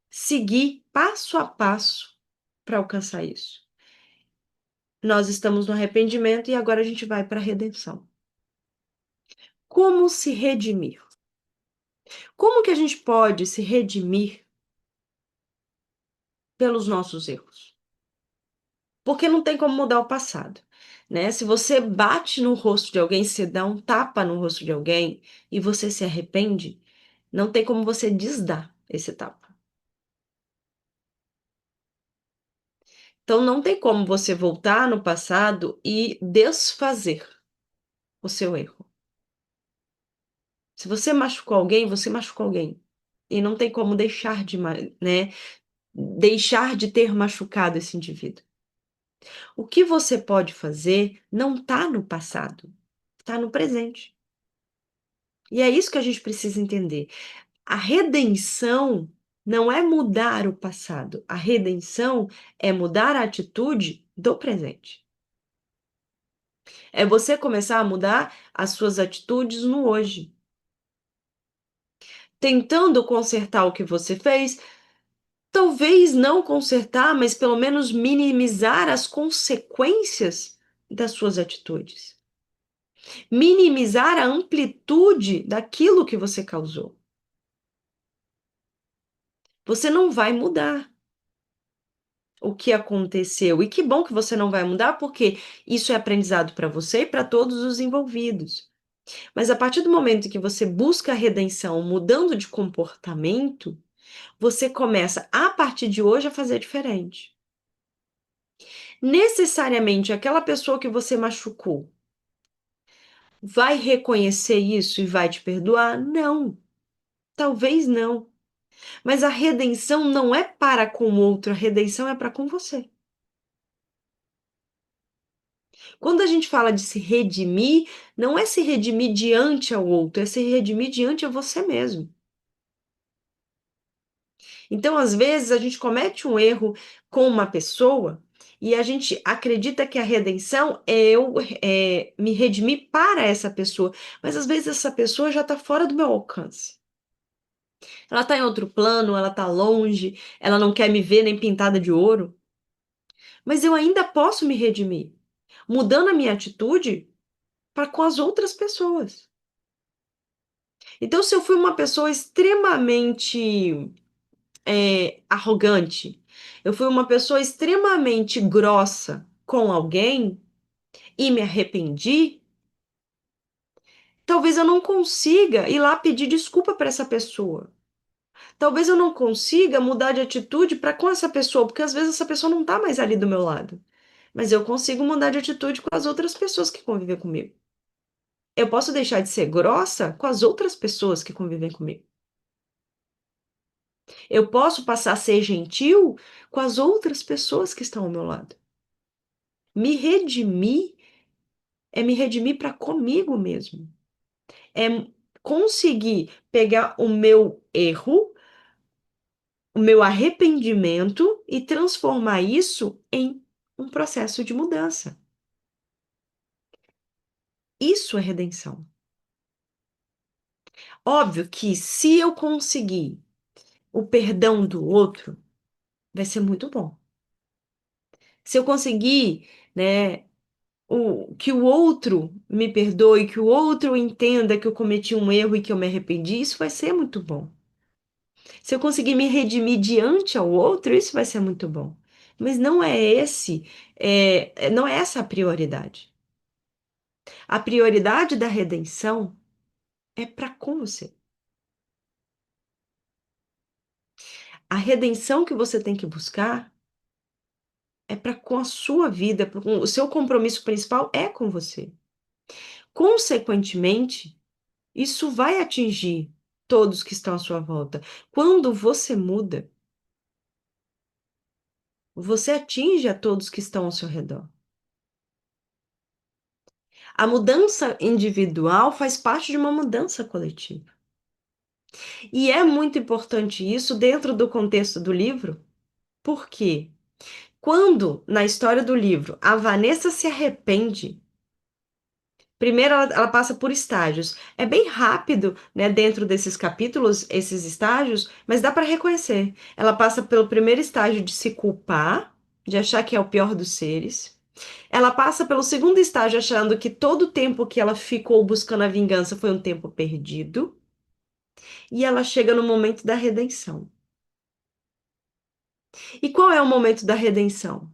seguir passo a passo para alcançar isso. Nós estamos no arrependimento e agora a gente vai para a redenção. Como se redimir? Como que a gente pode se redimir pelos nossos erros? Porque não tem como mudar o passado, né? Se você bate no rosto de alguém, se dá um tapa no rosto de alguém e você se arrepende, não tem como você desdar esse tapa. Então não tem como você voltar no passado e desfazer o seu erro. Se você machucou alguém, você machucou alguém. E não tem como deixar de, né, deixar de ter machucado esse indivíduo. O que você pode fazer não está no passado, está no presente. E é isso que a gente precisa entender. A redenção não é mudar o passado. A redenção é mudar a atitude do presente. É você começar a mudar as suas atitudes no hoje. Tentando consertar o que você fez, talvez não consertar, mas pelo menos minimizar as consequências das suas atitudes. Minimizar a amplitude daquilo que você causou. Você não vai mudar o que aconteceu. E que bom que você não vai mudar, porque isso é aprendizado para você e para todos os envolvidos. Mas a partir do momento que você busca a redenção mudando de comportamento, você começa, a partir de hoje, a fazer diferente. Necessariamente aquela pessoa que você machucou vai reconhecer isso e vai te perdoar? Não, talvez não. Mas a redenção não é para com o outro, a redenção é para com você. Quando a gente fala de se redimir, não é se redimir diante ao outro, é se redimir diante a você mesmo. Então, às vezes, a gente comete um erro com uma pessoa e a gente acredita que a redenção é eu me redimir para essa pessoa, mas às vezes essa pessoa já está fora do meu alcance. Ela está em outro plano, ela está longe, ela não quer me ver nem pintada de ouro, mas eu ainda posso me redimir, mudando a minha atitude para com as outras pessoas. Então, se eu fui uma pessoa extremamente arrogante, eu fui uma pessoa extremamente grossa com alguém e me arrependi, talvez eu não consiga ir lá pedir desculpa para essa pessoa. Talvez eu não consiga mudar de atitude para com essa pessoa, porque às vezes essa pessoa não está mais ali do meu lado. Mas eu consigo mudar de atitude com as outras pessoas que convivem comigo. Eu posso deixar de ser grossa com as outras pessoas que convivem comigo. Eu posso passar a ser gentil com as outras pessoas que estão ao meu lado. Me redimir é me redimir para comigo mesmo. É conseguir pegar o meu erro, o meu arrependimento e transformar isso em um processo de mudança. Isso é redenção. Óbvio que se eu conseguir o perdão do outro, vai ser muito bom. Se eu conseguir, né, que o outro me perdoe, que o outro entenda que eu cometi um erro e que eu me arrependi, isso vai ser muito bom. Se eu conseguir me redimir diante ao outro, isso vai ser muito bom. Mas não é não é essa a prioridade. A prioridade da redenção é para com você. A redenção que você tem que buscar é para com a sua vida, o seu compromisso principal é com você. Consequentemente, isso vai atingir todos que estão à sua volta. Quando você muda, você atinge a todos que estão ao seu redor. A mudança individual faz parte de uma mudança coletiva. E é muito importante isso dentro do contexto do livro, porque quando, na história do livro, a Vanessa se arrepende, primeiro ela passa por estágios. É bem rápido, né, dentro desses capítulos, esses estágios, mas dá para reconhecer. Ela passa pelo primeiro estágio de se culpar, de achar que é o pior dos seres. Ela passa pelo segundo estágio achando que todo o tempo que ela ficou buscando a vingança foi um tempo perdido. E ela chega no momento da redenção. E qual é o momento da redenção?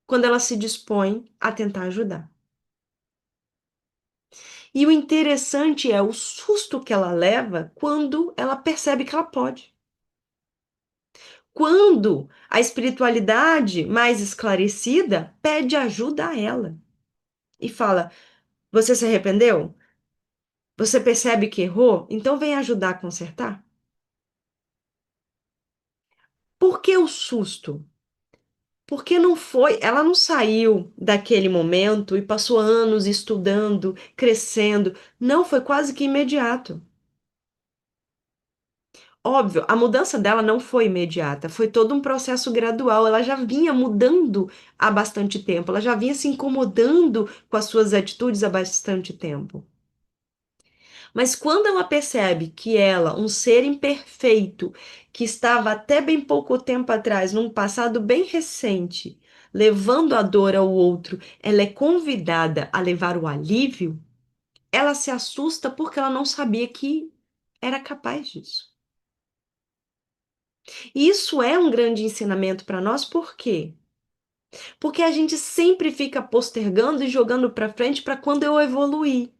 Quando ela se dispõe a tentar ajudar. E o interessante é o susto que ela leva quando ela percebe que ela pode. Quando a espiritualidade mais esclarecida pede ajuda a ela e fala: Você se arrependeu? Você percebe que errou? Então vem ajudar a consertar? Por que o susto? Porque não foi, ela não saiu daquele momento e passou anos estudando, crescendo. Não, foi quase que imediato. Óbvio, a mudança dela não foi imediata, foi todo um processo gradual. Ela já vinha mudando há bastante tempo, ela já vinha se incomodando com as suas atitudes há bastante tempo. Mas quando ela percebe que ela, um ser imperfeito, que estava até bem pouco tempo atrás, num passado bem recente, levando a dor ao outro, ela é convidada a levar o alívio, ela se assusta porque ela não sabia que era capaz disso. E isso é um grande ensinamento para nós, por quê? Porque a gente sempre fica postergando e jogando para frente para quando eu evoluir.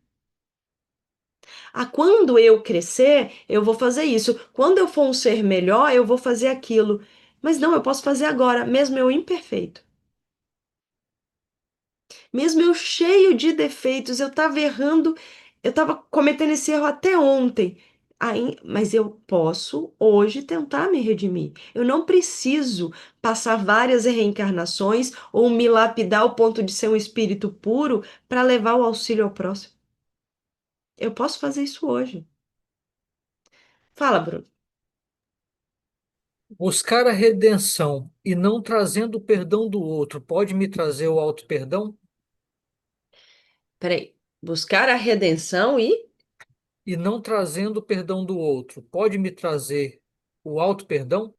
Quando eu crescer, eu vou fazer isso. Quando eu for um ser melhor, eu vou fazer aquilo. Mas não, eu posso fazer agora, mesmo eu imperfeito. Mesmo eu cheio de defeitos, eu estava errando, eu estava cometendo esse erro até ontem. Mas eu posso hoje tentar me redimir. Eu não preciso passar várias reencarnações ou me lapidar ao ponto de ser um espírito puro para levar o auxílio ao próximo. Eu posso fazer isso hoje. Fala, Bruno. Buscar a redenção e não trazendo o perdão do outro pode me trazer o auto-perdão? Peraí. Buscar a redenção e E não trazendo o perdão do outro pode me trazer o auto-perdão?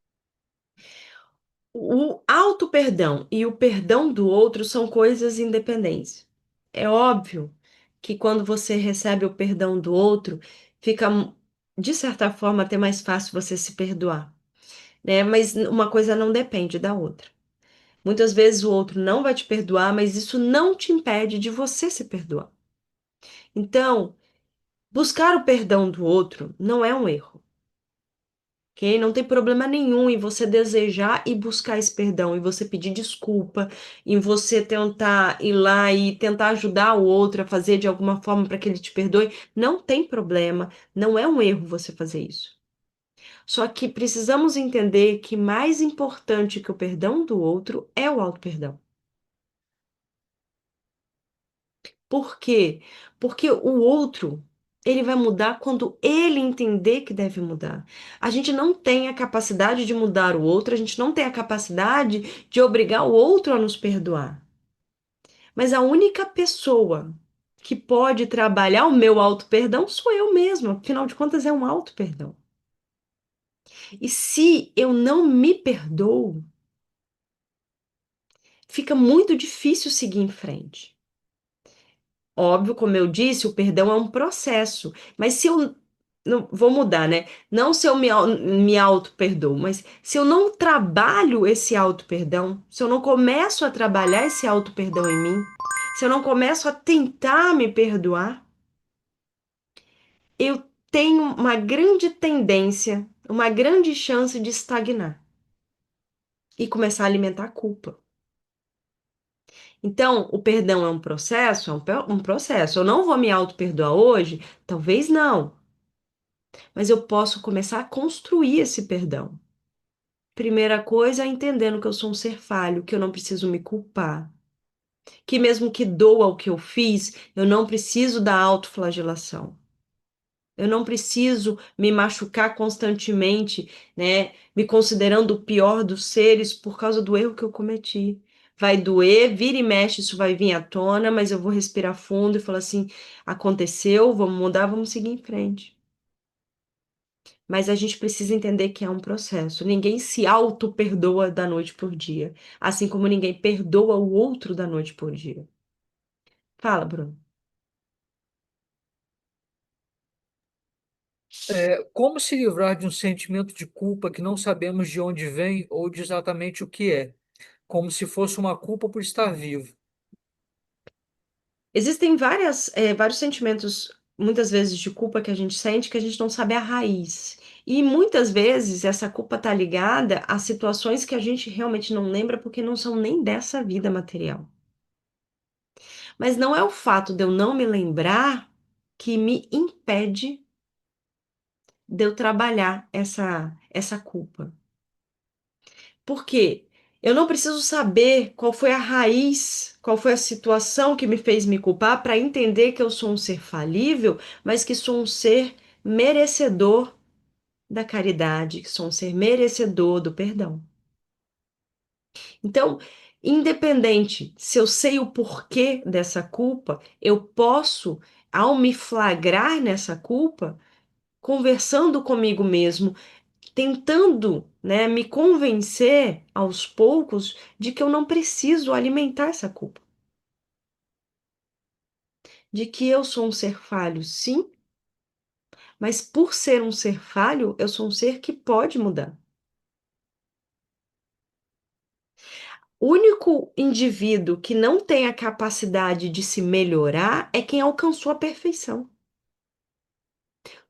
o auto-perdão e o perdão do outro são coisas independentes. É óbvio que quando você recebe o perdão do outro, fica, de certa forma, até mais fácil você se perdoar, né? Mas uma coisa não depende da outra. Muitas vezes o outro não vai te perdoar, mas isso não te impede de você se perdoar. Então, buscar o perdão do outro não é um erro. Ok? Não tem problema nenhum em você desejar e buscar esse perdão, em você pedir desculpa, em você tentar ir lá e tentar ajudar o outro a fazer de alguma forma para que ele te perdoe. Não tem problema, não é um erro você fazer isso. Só que precisamos entender que mais importante que o perdão do outro é o auto-perdão. Por quê? Porque o outro, ele vai mudar quando ele entender que deve mudar. A gente não tem a capacidade de mudar o outro, a gente não tem a capacidade de obrigar o outro a nos perdoar. Mas a única pessoa que pode trabalhar o meu auto-perdão sou eu mesma, afinal de contas é um auto-perdão. E se eu não me perdoo, fica muito difícil seguir em frente. Óbvio, como eu disse, o perdão é um processo. Mas se eu não vou mudar, né? Não se eu me auto-perdoo, mas se eu não trabalho esse auto-perdão, se eu não começo a trabalhar esse auto-perdão em mim, se eu não começo a tentar me perdoar, eu tenho uma grande tendência, uma grande chance de estagnar e começar a alimentar a culpa. Então, o perdão é um processo? Um processo. Eu não vou me auto-perdoar hoje? Talvez não. Mas eu posso começar a construir esse perdão. Primeira coisa é entendendo que eu sou um ser falho, que eu não preciso me culpar, que mesmo que doa o que eu fiz, eu não preciso da autoflagelação. Eu não preciso me machucar constantemente, né, me considerando o pior dos seres por causa do erro que eu cometi. Vai doer, vira e mexe, isso vai vir à tona, mas eu vou respirar fundo e falar assim: aconteceu, vamos mudar, vamos seguir em frente. Mas a gente precisa entender que é um processo. Ninguém se auto-perdoa da noite por dia, assim como ninguém perdoa o outro da noite por dia. Fala, Bruno. Como se livrar de um sentimento de culpa que não sabemos de onde vem ou de exatamente o que é, como se fosse uma culpa por estar vivo? Existem vários sentimentos, muitas vezes, de culpa que a gente sente que a gente não sabe a raiz. E muitas vezes essa culpa está ligada a situações que a gente realmente não lembra porque não são nem dessa vida material. Mas não é o fato de eu não me lembrar que me impede de eu trabalhar essa culpa. Por quê? Eu não preciso saber qual foi a raiz, qual foi a situação que me fez me culpar para entender que eu sou um ser falível, mas que sou um ser merecedor da caridade, que sou um ser merecedor do perdão. Então, independente se eu sei o porquê dessa culpa, eu posso, ao me flagrar nessa culpa, conversando comigo mesmo, tentando, né, me convencer aos poucos de que eu não preciso alimentar essa culpa, de que eu sou um ser falho, sim, mas por ser um ser falho, eu sou um ser que pode mudar. O único indivíduo que não tem a capacidade de se melhorar é quem alcançou a perfeição.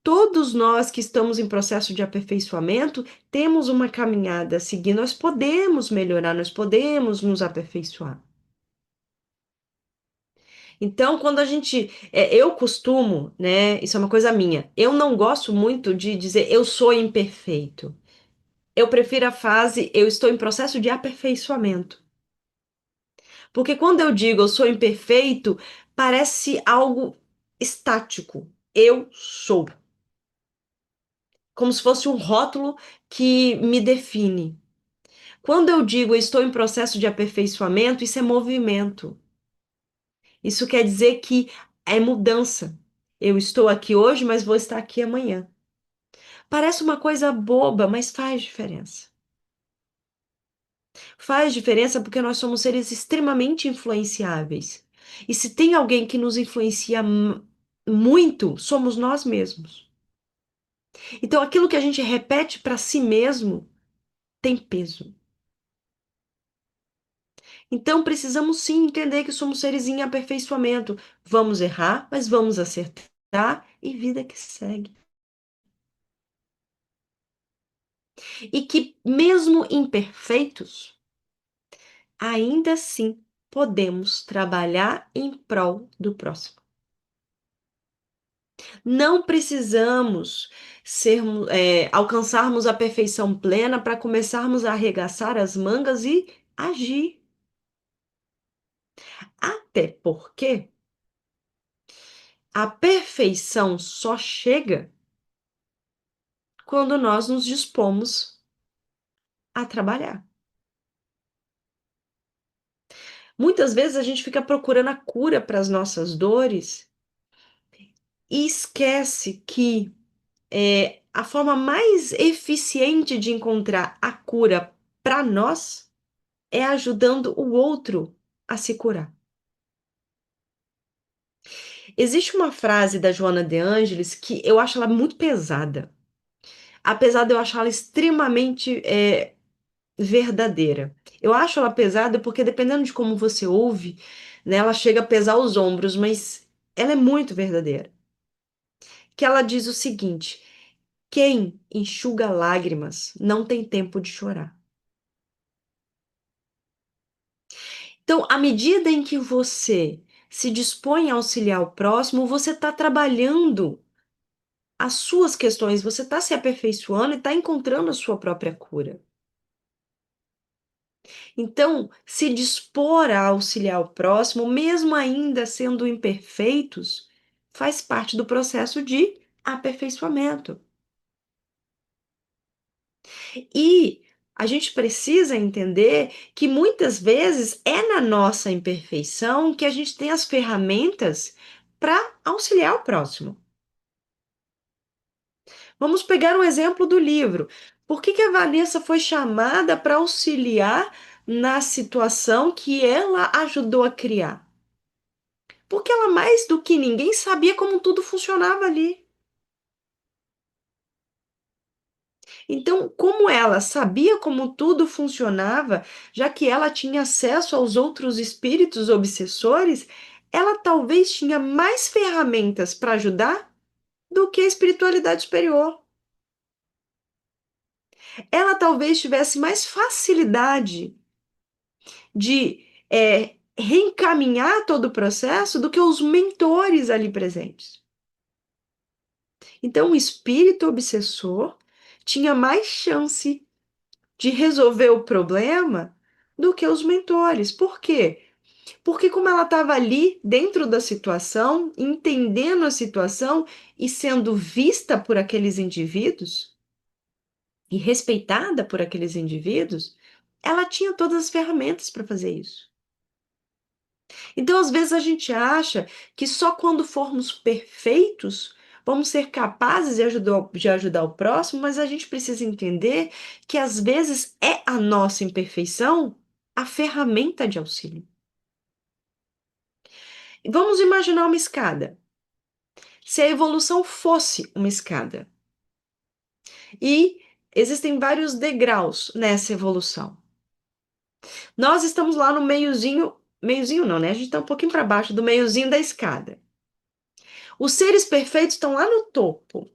Todos nós que estamos em processo de aperfeiçoamento temos uma caminhada a seguir. Nós podemos melhorar, nós podemos nos aperfeiçoar. Então, quando a gente, eu costumo, né? Isso é uma coisa minha. Eu não gosto muito de dizer eu sou imperfeito. Eu prefiro a frase eu estou em processo de aperfeiçoamento. Porque quando eu digo eu sou imperfeito, parece algo estático. Eu sou. Como se fosse um rótulo que me define. Quando eu digo eu estou em processo de aperfeiçoamento, isso é movimento. Isso quer dizer que é mudança. Eu estou aqui hoje, mas vou estar aqui amanhã. Parece uma coisa boba, mas faz diferença. Faz diferença porque nós somos seres extremamente influenciáveis. E se tem alguém que nos influencia muito, somos nós mesmos. Então, aquilo que a gente repete para si mesmo tem peso. Então, precisamos sim entender que somos seres em aperfeiçoamento. Vamos errar, mas vamos acertar e vida que segue. E que, mesmo imperfeitos, ainda assim podemos trabalhar em prol do próximo. Não precisamos alcançarmos a perfeição plena para começarmos a arregaçar as mangas e agir. Até porque a perfeição só chega quando nós nos dispomos a trabalhar. Muitas vezes a gente fica procurando a cura para as nossas dores e esquece que a forma mais eficiente de encontrar a cura para nós é ajudando o outro a se curar. Existe uma frase da Joana de Ângeles que eu acho ela muito pesada, apesar de eu achar ela extremamente verdadeira. Eu acho ela pesada porque dependendo de como você ouve, né, ela chega a pesar os ombros, mas ela é muito verdadeira. Que ela diz o seguinte: quem enxuga lágrimas não tem tempo de chorar. Então, à medida em que você se dispõe a auxiliar o próximo, você está trabalhando as suas questões, você está se aperfeiçoando e está encontrando a sua própria cura. Então, se dispor a auxiliar o próximo, mesmo ainda sendo imperfeitos, faz parte do processo de aperfeiçoamento. E a gente precisa entender que muitas vezes é na nossa imperfeição que a gente tem as ferramentas para auxiliar o próximo. Vamos pegar um exemplo do livro. Por que que a Vanessa foi chamada para auxiliar na situação que ela ajudou a criar? Porque ela, mais do que ninguém, sabia como tudo funcionava ali. Então, como ela sabia como tudo funcionava, já que ela tinha acesso aos outros espíritos obsessores, ela talvez tinha mais ferramentas para ajudar do que a espiritualidade superior. Ela talvez tivesse mais facilidade de reencaminhar todo o processo do que os mentores ali presentes. Então, o espírito obsessor tinha mais chance de resolver o problema do que os mentores. Por quê? Porque como ela estava ali dentro da situação, entendendo a situação e sendo vista por aqueles indivíduos, e respeitada por aqueles indivíduos, ela tinha todas as ferramentas para fazer isso. Então, às vezes, a gente acha que só quando formos perfeitos vamos ser capazes de ajudar o próximo, mas a gente precisa entender que, às vezes, é a nossa imperfeição a ferramenta de auxílio. Vamos imaginar uma escada. Se a evolução fosse uma escada, e existem vários degraus nessa evolução. Nós estamos lá no meiozinho, meiozinho não, né? A gente está um pouquinho para baixo do meiozinho da escada. Os seres perfeitos estão lá no topo.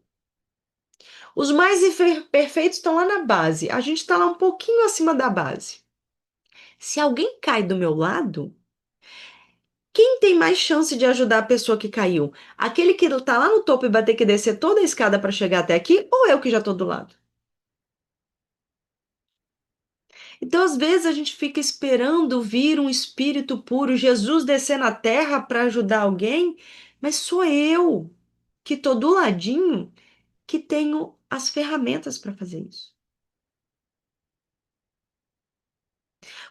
Os mais perfeitos estão lá na base. A gente está lá um pouquinho acima da base. Se alguém cai do meu lado, quem tem mais chance de ajudar a pessoa que caiu? Aquele que está lá no topo e vai ter que descer toda a escada para chegar até aqui, ou eu que já estou do lado? Então, às vezes, a gente fica esperando vir um espírito puro, Jesus descer na terra para ajudar alguém, mas sou eu que estou do ladinho que tenho as ferramentas para fazer isso.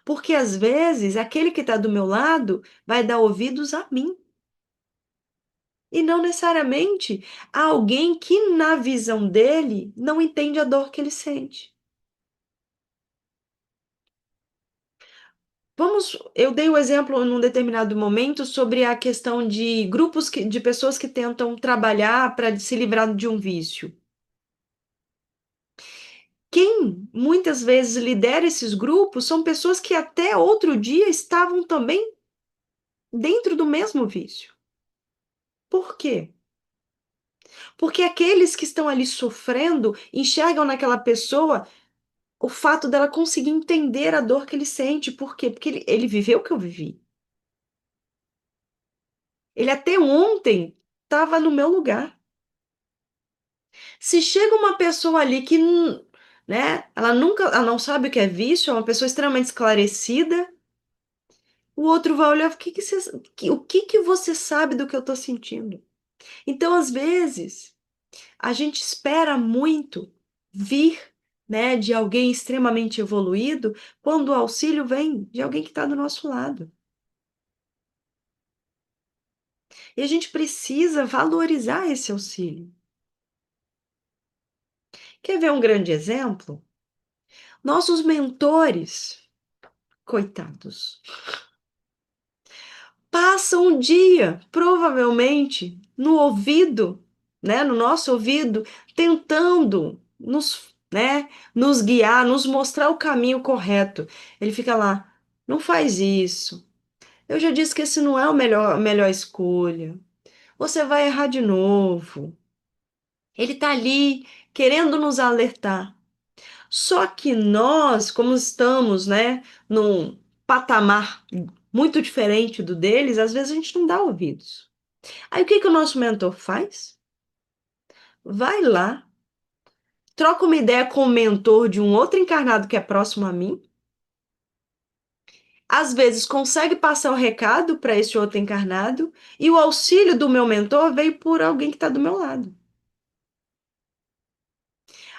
Porque às vezes aquele que está do meu lado vai dar ouvidos a mim e não necessariamente a alguém que, na visão dele, não entende a dor que ele sente. Eu dei o exemplo num determinado momento sobre a questão de grupos de pessoas que tentam trabalhar para se livrar de um vício. Quem muitas vezes lidera esses grupos são pessoas que até outro dia estavam também dentro do mesmo vício. Por quê? Porque aqueles que estão ali sofrendo enxergam naquela pessoa o fato dela conseguir entender a dor que ele sente. Por quê? Porque ele viveu o que eu vivi. Ele até ontem estava no meu lugar. Se chega uma pessoa ali que, né, ela não sabe o que é vício, é uma pessoa extremamente esclarecida, o outro vai olhar, o que que você sabe do que eu estou sentindo? Então, às vezes, a gente espera muito vir, né, de alguém extremamente evoluído, quando o auxílio vem de alguém que está do nosso lado. E a gente precisa valorizar esse auxílio. Quer ver um grande exemplo? Nossos mentores, coitados, passam um dia, provavelmente, no ouvido, né, no nosso ouvido, tentando nos guiar, nos mostrar o caminho correto. Ele fica lá, não faz isso. Eu já disse que esse não é a melhor escolha. Você vai errar de novo. Ele está ali querendo nos alertar. Só que nós, como estamos, né, num patamar muito diferente do deles, às vezes a gente não dá ouvidos. Aí o que que o nosso mentor faz? Vai lá, troca uma ideia com o mentor de um outro encarnado que é próximo a mim, às vezes consegue passar o recado para esse outro encarnado, e o auxílio do meu mentor veio por alguém que está do meu lado.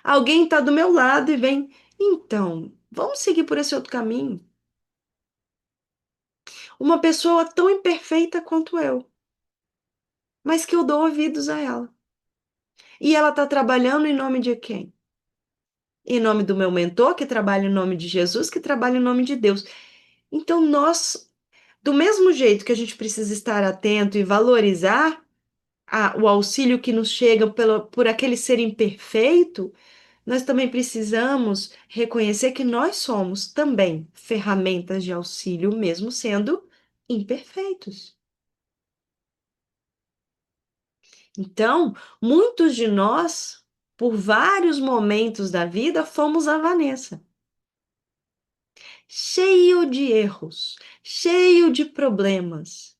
Alguém está do meu lado e vem, então, vamos seguir por esse outro caminho. Uma pessoa tão imperfeita quanto eu, mas que eu dou ouvidos a ela. E ela está trabalhando em nome de quem? Em nome do meu mentor, que trabalha em nome de Jesus, que trabalha em nome de Deus. Então, nós, do mesmo jeito que a gente precisa estar atento e valorizar o auxílio que nos chega por aquele ser imperfeito, nós também precisamos reconhecer que nós somos também ferramentas de auxílio, mesmo sendo imperfeitos. Então, muitos de nós, por vários momentos da vida, fomos a Vanessa, cheio de erros, cheio de problemas,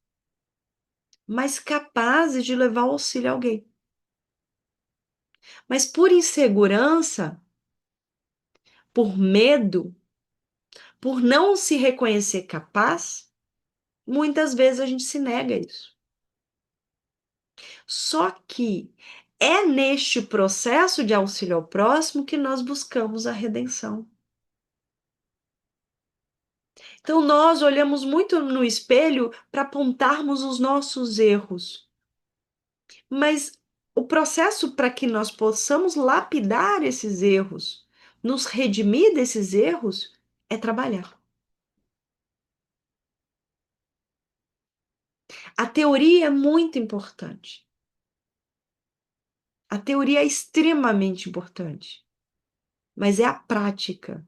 mas capazes de levar o auxílio a alguém. Mas por insegurança, por medo, por não se reconhecer capaz, muitas vezes a gente se nega a isso. Só que é neste processo de auxílio ao próximo que nós buscamos a redenção. Então, nós olhamos muito no espelho para apontarmos os nossos erros, mas o processo para que nós possamos lapidar esses erros, nos redimir desses erros, é trabalhar. A teoria é muito importante. A teoria é extremamente importante, mas é a prática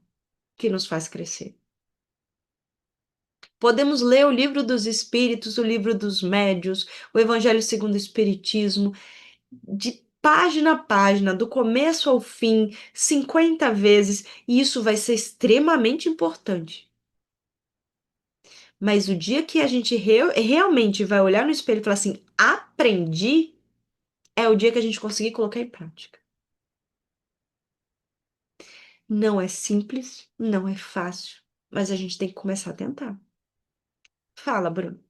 que nos faz crescer. Podemos ler o livro dos Espíritos, o livro dos Médios, o Evangelho segundo o Espiritismo, de página a página, do começo ao fim, 50 vezes, e isso vai ser extremamente importante. Mas o dia que a gente realmente vai olhar no espelho e falar assim, aprendi, é o dia que a gente conseguir colocar em prática. Não é simples, não é fácil, mas a gente tem que começar a tentar. Fala, Bruno.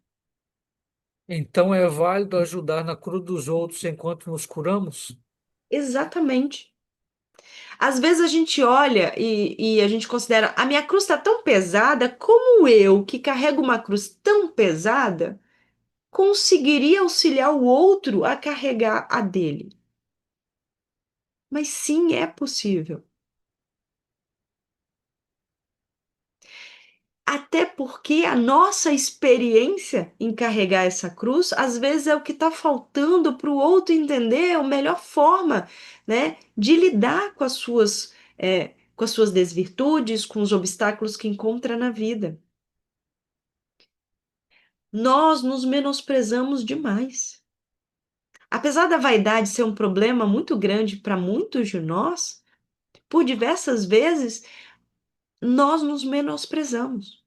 Então é válido ajudar na cura dos outros enquanto nos curamos? Exatamente. Às vezes a gente olha e a gente considera, a minha cruz está tão pesada, como eu, que carrego uma cruz tão pesada, conseguiria auxiliar o outro a carregar a dele? Mas sim, é possível. Até porque a nossa experiência em carregar essa cruz, às vezes é o que está faltando para o outro entender a melhor forma, né, de lidar com as suas desvirtudes, com os obstáculos que encontra na vida. Nós nos menosprezamos demais. Apesar da vaidade ser um problema muito grande para muitos de nós, por diversas vezes nós nos menosprezamos.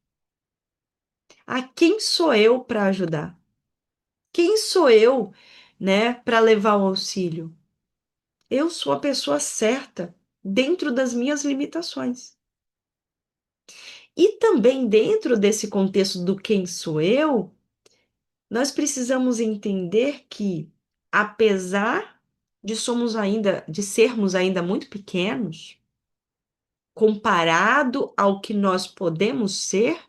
Ah, quem sou eu para ajudar? Quem sou eu, né, para levar o auxílio? Eu sou a pessoa certa dentro das minhas limitações. E também dentro desse contexto do quem sou eu, nós precisamos entender que, apesar de sermos ainda muito pequenos, comparado ao que nós podemos ser,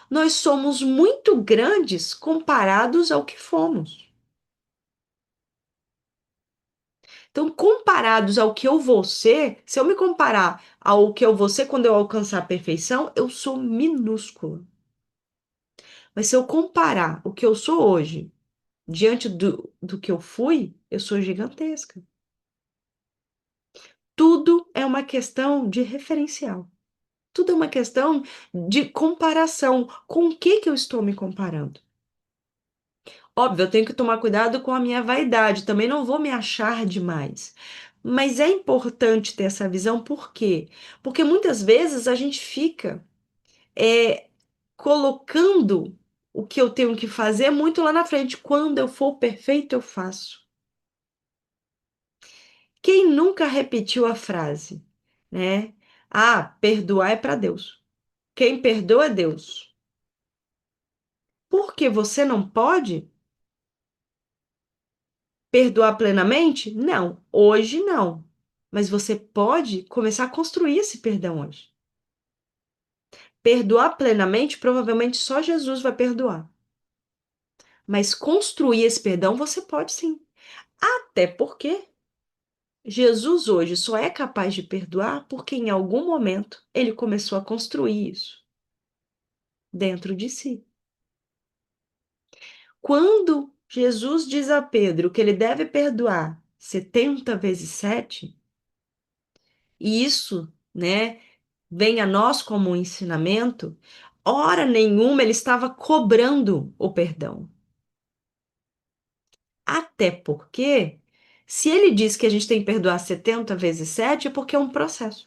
nós somos muito grandes comparados ao que fomos. Então, comparados ao que eu vou ser, se eu me comparar ao que eu vou ser quando eu alcançar a perfeição, eu sou minúscula. Mas se eu comparar o que eu sou hoje diante do que eu fui, eu sou gigantesca. Tudo é uma questão de referencial. Tudo é uma questão de comparação. Com o que eu estou me comparando? Óbvio, eu tenho que tomar cuidado com a minha vaidade, também não vou me achar demais. Mas é importante ter essa visão, por quê? Porque muitas vezes a gente fica é, colocando o que eu tenho que fazer muito lá na frente. Quando eu for perfeito, eu faço. Quem nunca repetiu a frase, né? Ah, perdoar é para Deus. Quem perdoa é Deus. Porque você não pode perdoar plenamente? Não, hoje não. Mas você pode começar a construir esse perdão hoje. Perdoar plenamente, provavelmente só Jesus vai perdoar. Mas construir esse perdão você pode sim. Até porque Jesus hoje só é capaz de perdoar porque em algum momento ele começou a construir isso dentro de si. Quando Jesus diz a Pedro que ele deve perdoar 70 vezes 7, e isso, né, vem a nós como um ensinamento, hora nenhuma ele estava cobrando o perdão. Até porque, se ele diz que a gente tem que perdoar 70 vezes 7, é porque é um processo.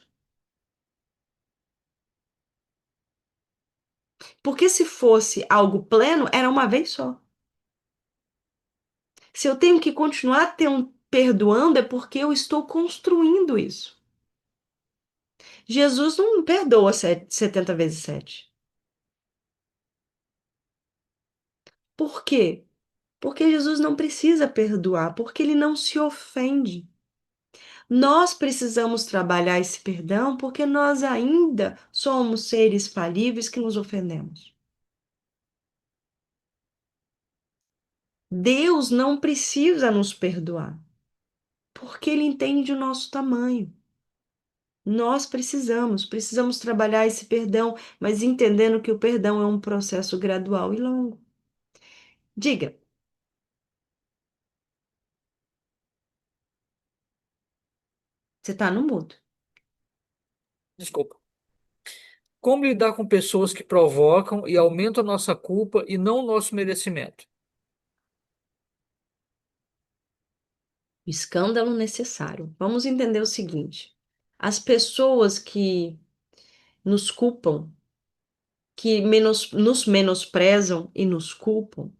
Porque se fosse algo pleno, era uma vez só. Se eu tenho que continuar perdoando, é porque eu estou construindo isso. Jesus não perdoa 70 vezes 7. Por quê? Porque Jesus não precisa perdoar, porque ele não se ofende. Nós precisamos trabalhar esse perdão porque nós ainda somos seres falíveis que nos ofendemos. Deus não precisa nos perdoar, porque ele entende o nosso tamanho. Nós precisamos trabalhar esse perdão, mas entendendo que o perdão é um processo gradual e longo. Diga, você está no mudo. Desculpa. Como lidar com pessoas que provocam e aumentam a nossa culpa e não o nosso merecimento? Escândalo necessário. Vamos entender o seguinte: as pessoas que nos culpam, que nos menosprezam e nos culpam,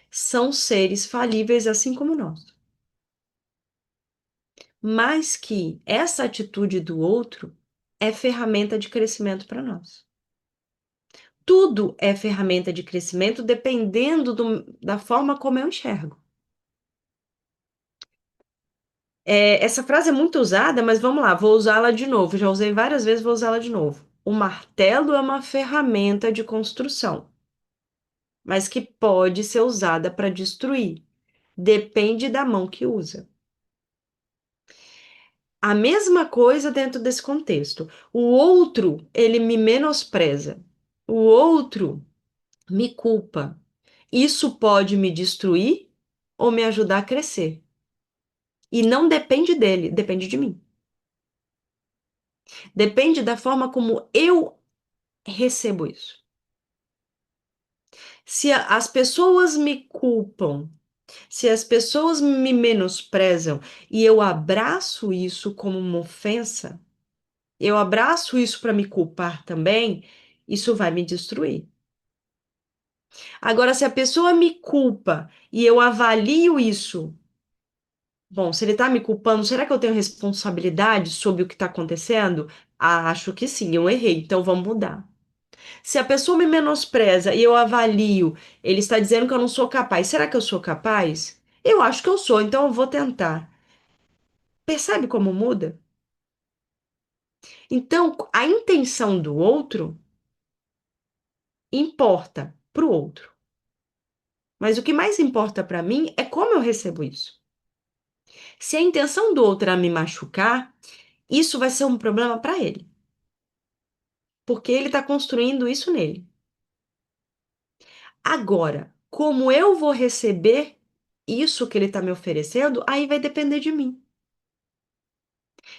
são seres falíveis assim como nós. Mas que essa atitude do outro é ferramenta de crescimento para nós. Tudo é ferramenta de crescimento dependendo da forma como eu enxergo. Essa frase é muito usada, mas vamos lá, vou usá-la de novo. Já usei várias vezes, vou usá-la de novo. O martelo é uma ferramenta de construção, mas que pode ser usada para destruir. Depende da mão que usa. A mesma coisa dentro desse contexto. O outro, ele me menospreza. O outro me culpa. Isso pode me destruir ou me ajudar a crescer. E não depende dele, depende de mim. Depende da forma como eu recebo isso. Se as pessoas me culpam, se as pessoas me menosprezam e eu abraço isso como uma ofensa, eu abraço isso para me culpar também, isso vai me destruir. Agora, se a pessoa me culpa e eu avalio isso, bom, se ele está me culpando, será que eu tenho responsabilidade sobre o que está acontecendo? Ah, acho que sim, eu errei, então vamos mudar. Se a pessoa me menospreza e eu avalio, ele está dizendo que eu não sou capaz. Será que eu sou capaz? Eu acho que eu sou, então eu vou tentar. Percebe como muda? Então, a intenção do outro importa para o outro. Mas o que mais importa para mim é como eu recebo isso. Se a intenção do outro é me machucar, isso vai ser um problema para ele, porque ele está construindo isso nele. Agora, como eu vou receber isso que ele está me oferecendo, aí vai depender de mim.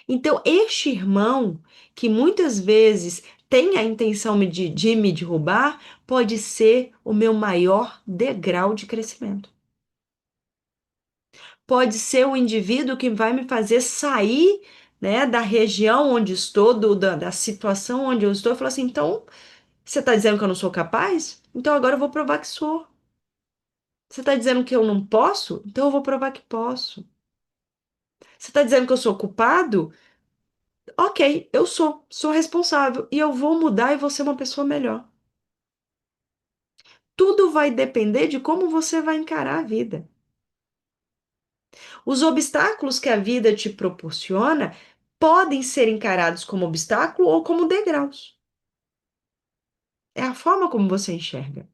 Então, este irmão, que muitas vezes tem a intenção de me derrubar, pode ser o meu maior degrau de crescimento. Pode ser o indivíduo que vai me fazer sair, né, da região onde estou, da situação onde eu estou, e falar assim: então, você está dizendo que eu não sou capaz? Então agora eu vou provar que sou. Você está dizendo que eu não posso? Então eu vou provar que posso. Você está dizendo que eu sou culpado? Ok, eu sou responsável e eu vou mudar e vou ser uma pessoa melhor. Tudo vai depender de como você vai encarar a vida. Os obstáculos que a vida te proporciona podem ser encarados como obstáculo ou como degraus. É a forma como você enxerga.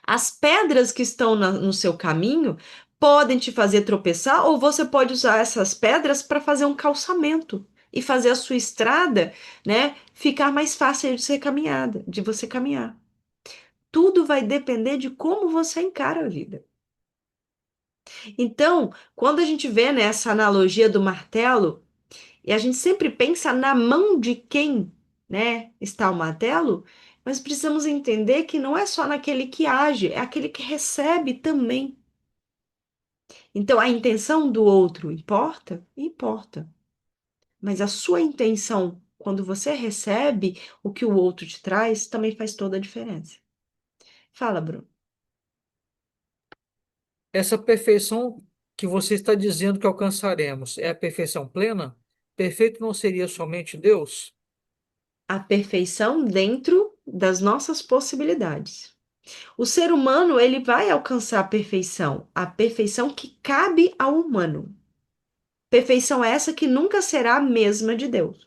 As pedras que estão no seu caminho podem te fazer tropeçar, ou você pode usar essas pedras para fazer um calçamento e fazer a sua estrada, né, ficar mais fácil de ser caminhada, de você caminhar. Tudo vai depender de como você encara a vida. Então, quando a gente vê, né, essa analogia do martelo, e a gente sempre pensa na mão de quem, né, está o martelo, mas precisamos entender que não é só naquele que age, é aquele que recebe também. Então, a intenção do outro importa? Importa. Mas a sua intenção, quando você recebe o que o outro te traz, também faz toda a diferença. Fala, Bruno. Essa perfeição que você está dizendo que alcançaremos é a perfeição plena? Perfeito não seria somente Deus? A perfeição dentro das nossas possibilidades. O ser humano, ele vai alcançar a perfeição que cabe ao humano. Perfeição essa que nunca será a mesma de Deus.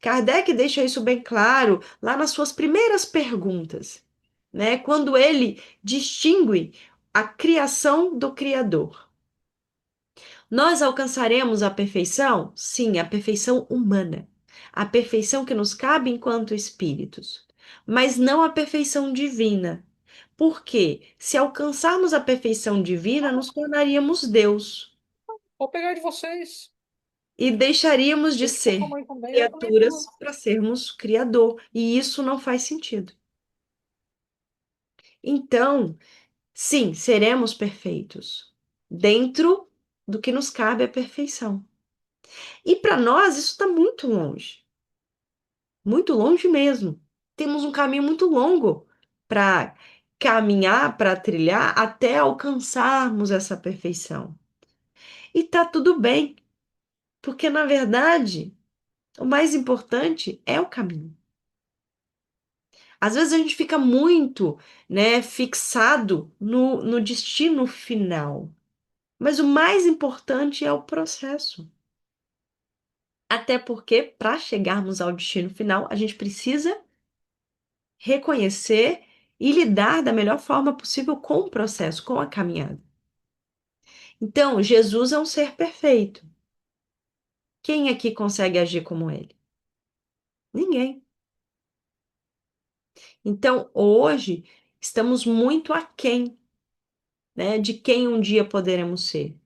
Kardec deixa isso bem claro lá nas suas primeiras perguntas, né? Quando ele distingue a criação do Criador. Nós alcançaremos a perfeição? Sim, a perfeição humana, a perfeição que nos cabe enquanto espíritos, mas não a perfeição divina. Porque se alcançarmos a perfeição divina, nos tornaríamos Deus Vou pegar de vocês. e deixaríamos de Deixa com a sua ser mãe também. Eu também criaturas vou. para sermos criador, e isso não faz sentido. Então, sim, seremos perfeitos dentro do que nos cabe a perfeição. E para nós isso está muito longe mesmo. Temos um caminho muito longo para caminhar, para trilhar até alcançarmos essa perfeição. E tá tudo bem, porque na verdade o mais importante é o caminho. Às vezes a gente fica muito, né, fixado no destino final, mas o mais importante é o processo. Até porque, para chegarmos ao destino final, a gente precisa reconhecer e lidar da melhor forma possível com o processo, com a caminhada. Então, Jesus é um ser perfeito. Quem aqui consegue agir como ele? Ninguém. Então, hoje, estamos muito aquém, né, de quem um dia poderemos ser.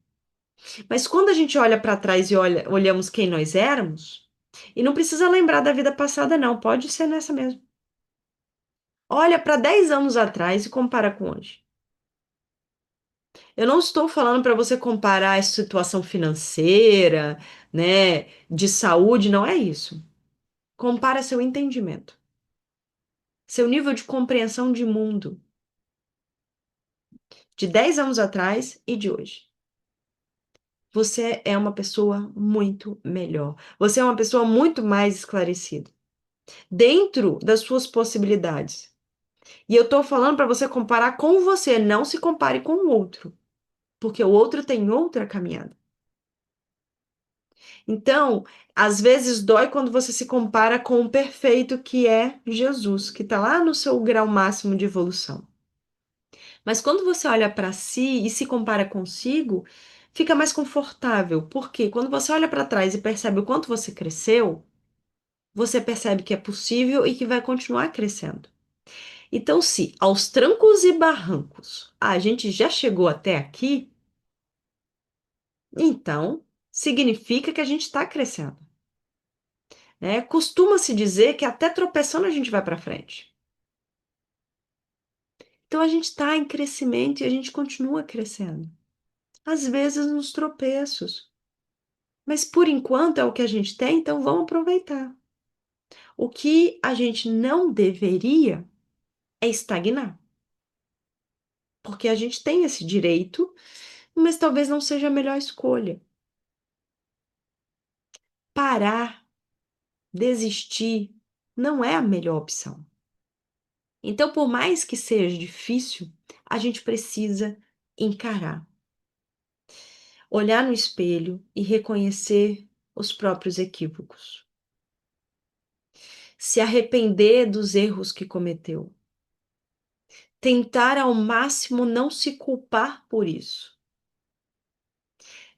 Mas quando a gente olha para trás e olhamos quem nós éramos, e não precisa lembrar da vida passada, não, pode ser nessa mesmo. Olha para 10 anos atrás e compara com hoje. Eu não estou falando para você comparar a situação financeira, né, de saúde, não é isso. Compara seu entendimento, seu nível de compreensão de mundo, de 10 anos atrás e de hoje. Você é uma pessoa muito melhor. Você é uma pessoa muito mais esclarecida, dentro das suas possibilidades. E eu estou falando para você comparar com você, não se compare com o outro, porque o outro tem outra caminhada. Então, às vezes dói quando você se compara com o perfeito que é Jesus, que está lá no seu grau máximo de evolução. Mas quando você olha para si e se compara consigo, fica mais confortável, porque quando você olha para trás e percebe o quanto você cresceu, você percebe que é possível e que vai continuar crescendo. Então, se aos trancos e barrancos a gente já chegou até aqui, então significa que a gente está crescendo, né? Costuma-se dizer que até tropeçando a gente vai para frente. Então a gente está em crescimento e a gente continua crescendo. Às vezes nos tropeços, mas por enquanto é o que a gente tem, então vamos aproveitar. O que a gente não deveria é estagnar, porque a gente tem esse direito, mas talvez não seja a melhor escolha. Parar, desistir, não é a melhor opção. Então, por mais que seja difícil, a gente precisa encarar, olhar no espelho e reconhecer os próprios equívocos, se arrepender dos erros que cometeu, tentar ao máximo não se culpar por isso,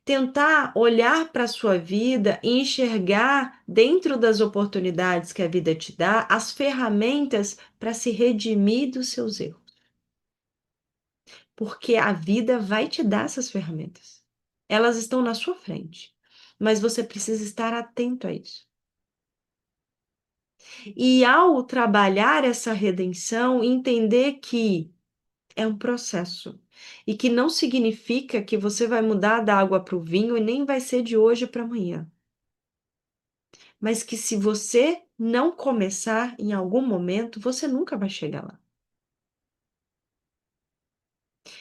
tentar olhar para a sua vida e enxergar dentro das oportunidades que a vida te dá as ferramentas para se redimir dos seus erros. Porque a vida vai te dar essas ferramentas. Elas estão na sua frente, mas você precisa estar atento a isso. E ao trabalhar essa redenção, entender que é um processo e que não significa que você vai mudar da água para o vinho e nem vai ser de hoje para amanhã. Mas que se você não começar em algum momento, você nunca vai chegar lá.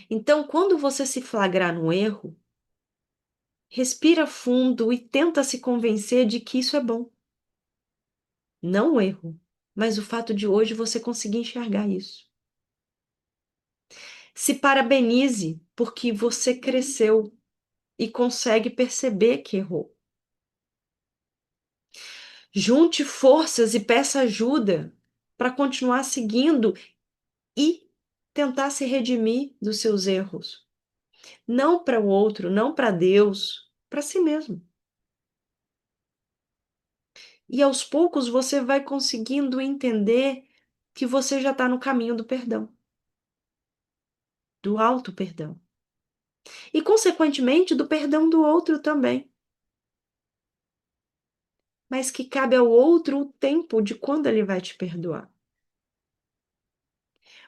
Então, quando você se flagrar no erro, respira fundo e tenta se convencer de que isso é bom. Não o erro, mas o fato de hoje você conseguir enxergar isso. Se parabenize porque você cresceu e consegue perceber que errou. Junte forças e peça ajuda para continuar seguindo e tentar se redimir dos seus erros. Não para o outro, não para Deus, para si mesmo. E aos poucos você vai conseguindo entender que você já está no caminho do perdão, do auto perdão. E, consequentemente, do perdão do outro também. Mas que cabe ao outro o tempo de quando ele vai te perdoar.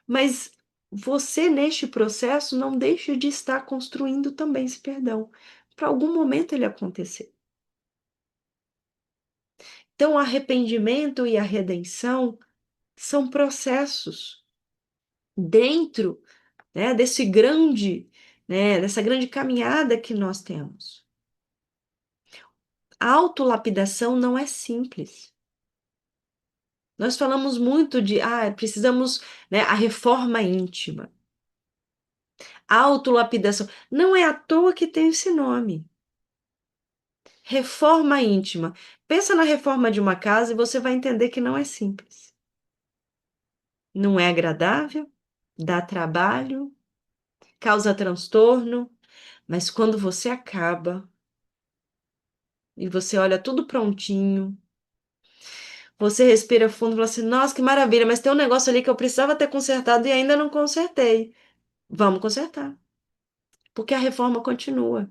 Mas você, neste processo, não deixa de estar construindo também esse perdão, para algum momento ele acontecer. Então, o arrependimento e a redenção são processos dentro, né, desse grande, né, dessa grande caminhada que nós temos. A autolapidação não é simples. Nós falamos muito de, precisamos, né, a reforma íntima. A autolapidação. Não é à toa que tem esse nome. Reforma íntima. Pensa na reforma de uma casa e você vai entender que não é simples. Não é agradável, dá trabalho, causa transtorno, mas quando você acaba e você olha tudo prontinho, você respira fundo e fala assim: nossa, que maravilha, mas tem um negócio ali que eu precisava ter consertado e ainda não consertei. Vamos consertar, porque a reforma continua.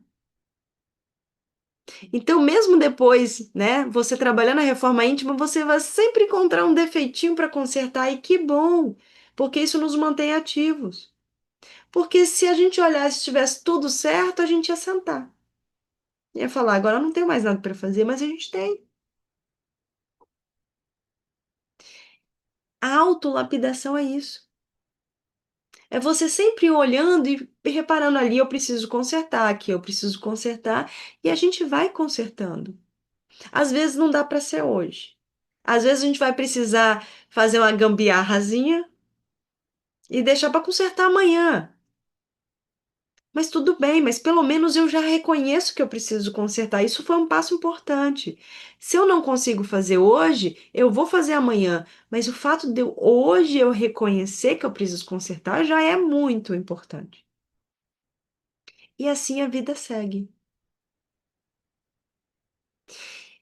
Então, mesmo depois, né, você trabalhando a reforma íntima, você vai sempre encontrar um defeitinho para consertar, e que bom, porque isso nos mantém ativos. Porque se a gente olhasse e estivesse tudo certo, a gente ia sentar. Ia falar, agora eu não tenho mais nada para fazer, mas a gente tem. A autolapidação é isso. É você sempre olhando e reparando ali, eu preciso consertar, aqui eu preciso consertar, e a gente vai consertando. Às vezes não dá para ser hoje. Às vezes a gente vai precisar fazer uma gambiarrazinha e deixar para consertar amanhã. Mas tudo bem, mas pelo menos eu já reconheço que eu preciso consertar. Isso foi um passo importante. Se eu não consigo fazer hoje, eu vou fazer amanhã. Mas o fato de hoje eu reconhecer que eu preciso consertar já é muito importante. E assim a vida segue.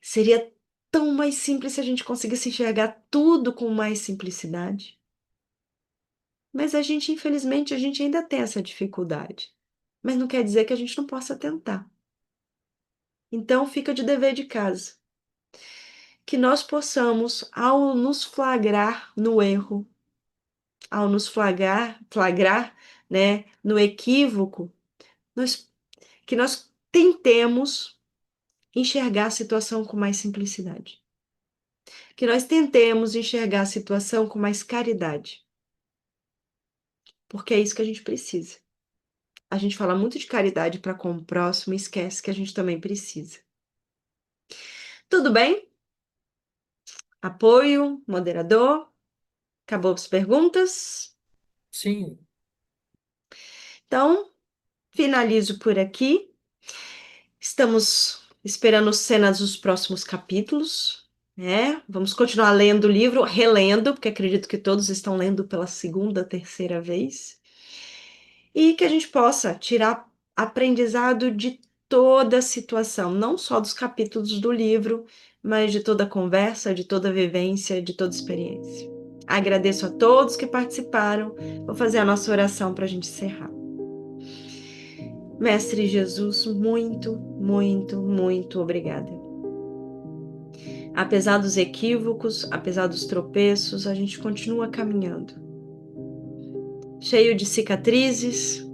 Seria tão mais simples se a gente conseguisse enxergar tudo com mais simplicidade. Mas a gente, infelizmente, a gente ainda tem essa dificuldade. Mas não quer dizer que a gente não possa tentar. Então, fica de dever de casa. Que nós possamos, ao nos flagrar no erro, ao nos flagrar, né, no equívoco, que nós tentemos enxergar a situação com mais simplicidade. Que nós tentemos enxergar a situação com mais caridade. Porque é isso que a gente precisa. A gente fala muito de caridade para com o próximo e esquece que a gente também precisa. Tudo bem? Apoio, moderador? Acabou as perguntas? Sim, Então, finalizo por aqui. Estamos esperando cenas dos próximos capítulos, né? Vamos continuar lendo o livro, relendo, porque acredito que todos estão lendo pela segunda, terceira vez. E que a gente possa tirar aprendizado de toda a situação, não só dos capítulos do livro, mas de toda a conversa, de toda a vivência, de toda a experiência. Agradeço a todos que participaram. Vou fazer a nossa oração para a gente encerrar. Mestre Jesus, muito, muito, muito obrigada. Apesar dos equívocos, apesar dos tropeços, a gente continua caminhando. Cheio de cicatrizes,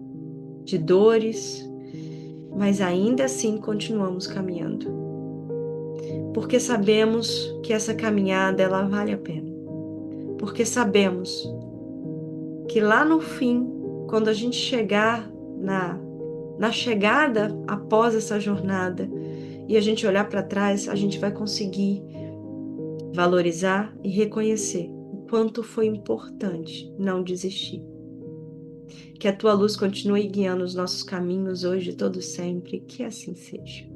de dores, mas ainda assim continuamos caminhando. Porque sabemos que essa caminhada ela vale a pena. Porque sabemos que lá no fim, quando a gente chegar na chegada após essa jornada e a gente olhar para trás, a gente vai conseguir valorizar e reconhecer o quanto foi importante não desistir. Que a tua luz continue guiando os nossos caminhos hoje e todo sempre. Que assim seja.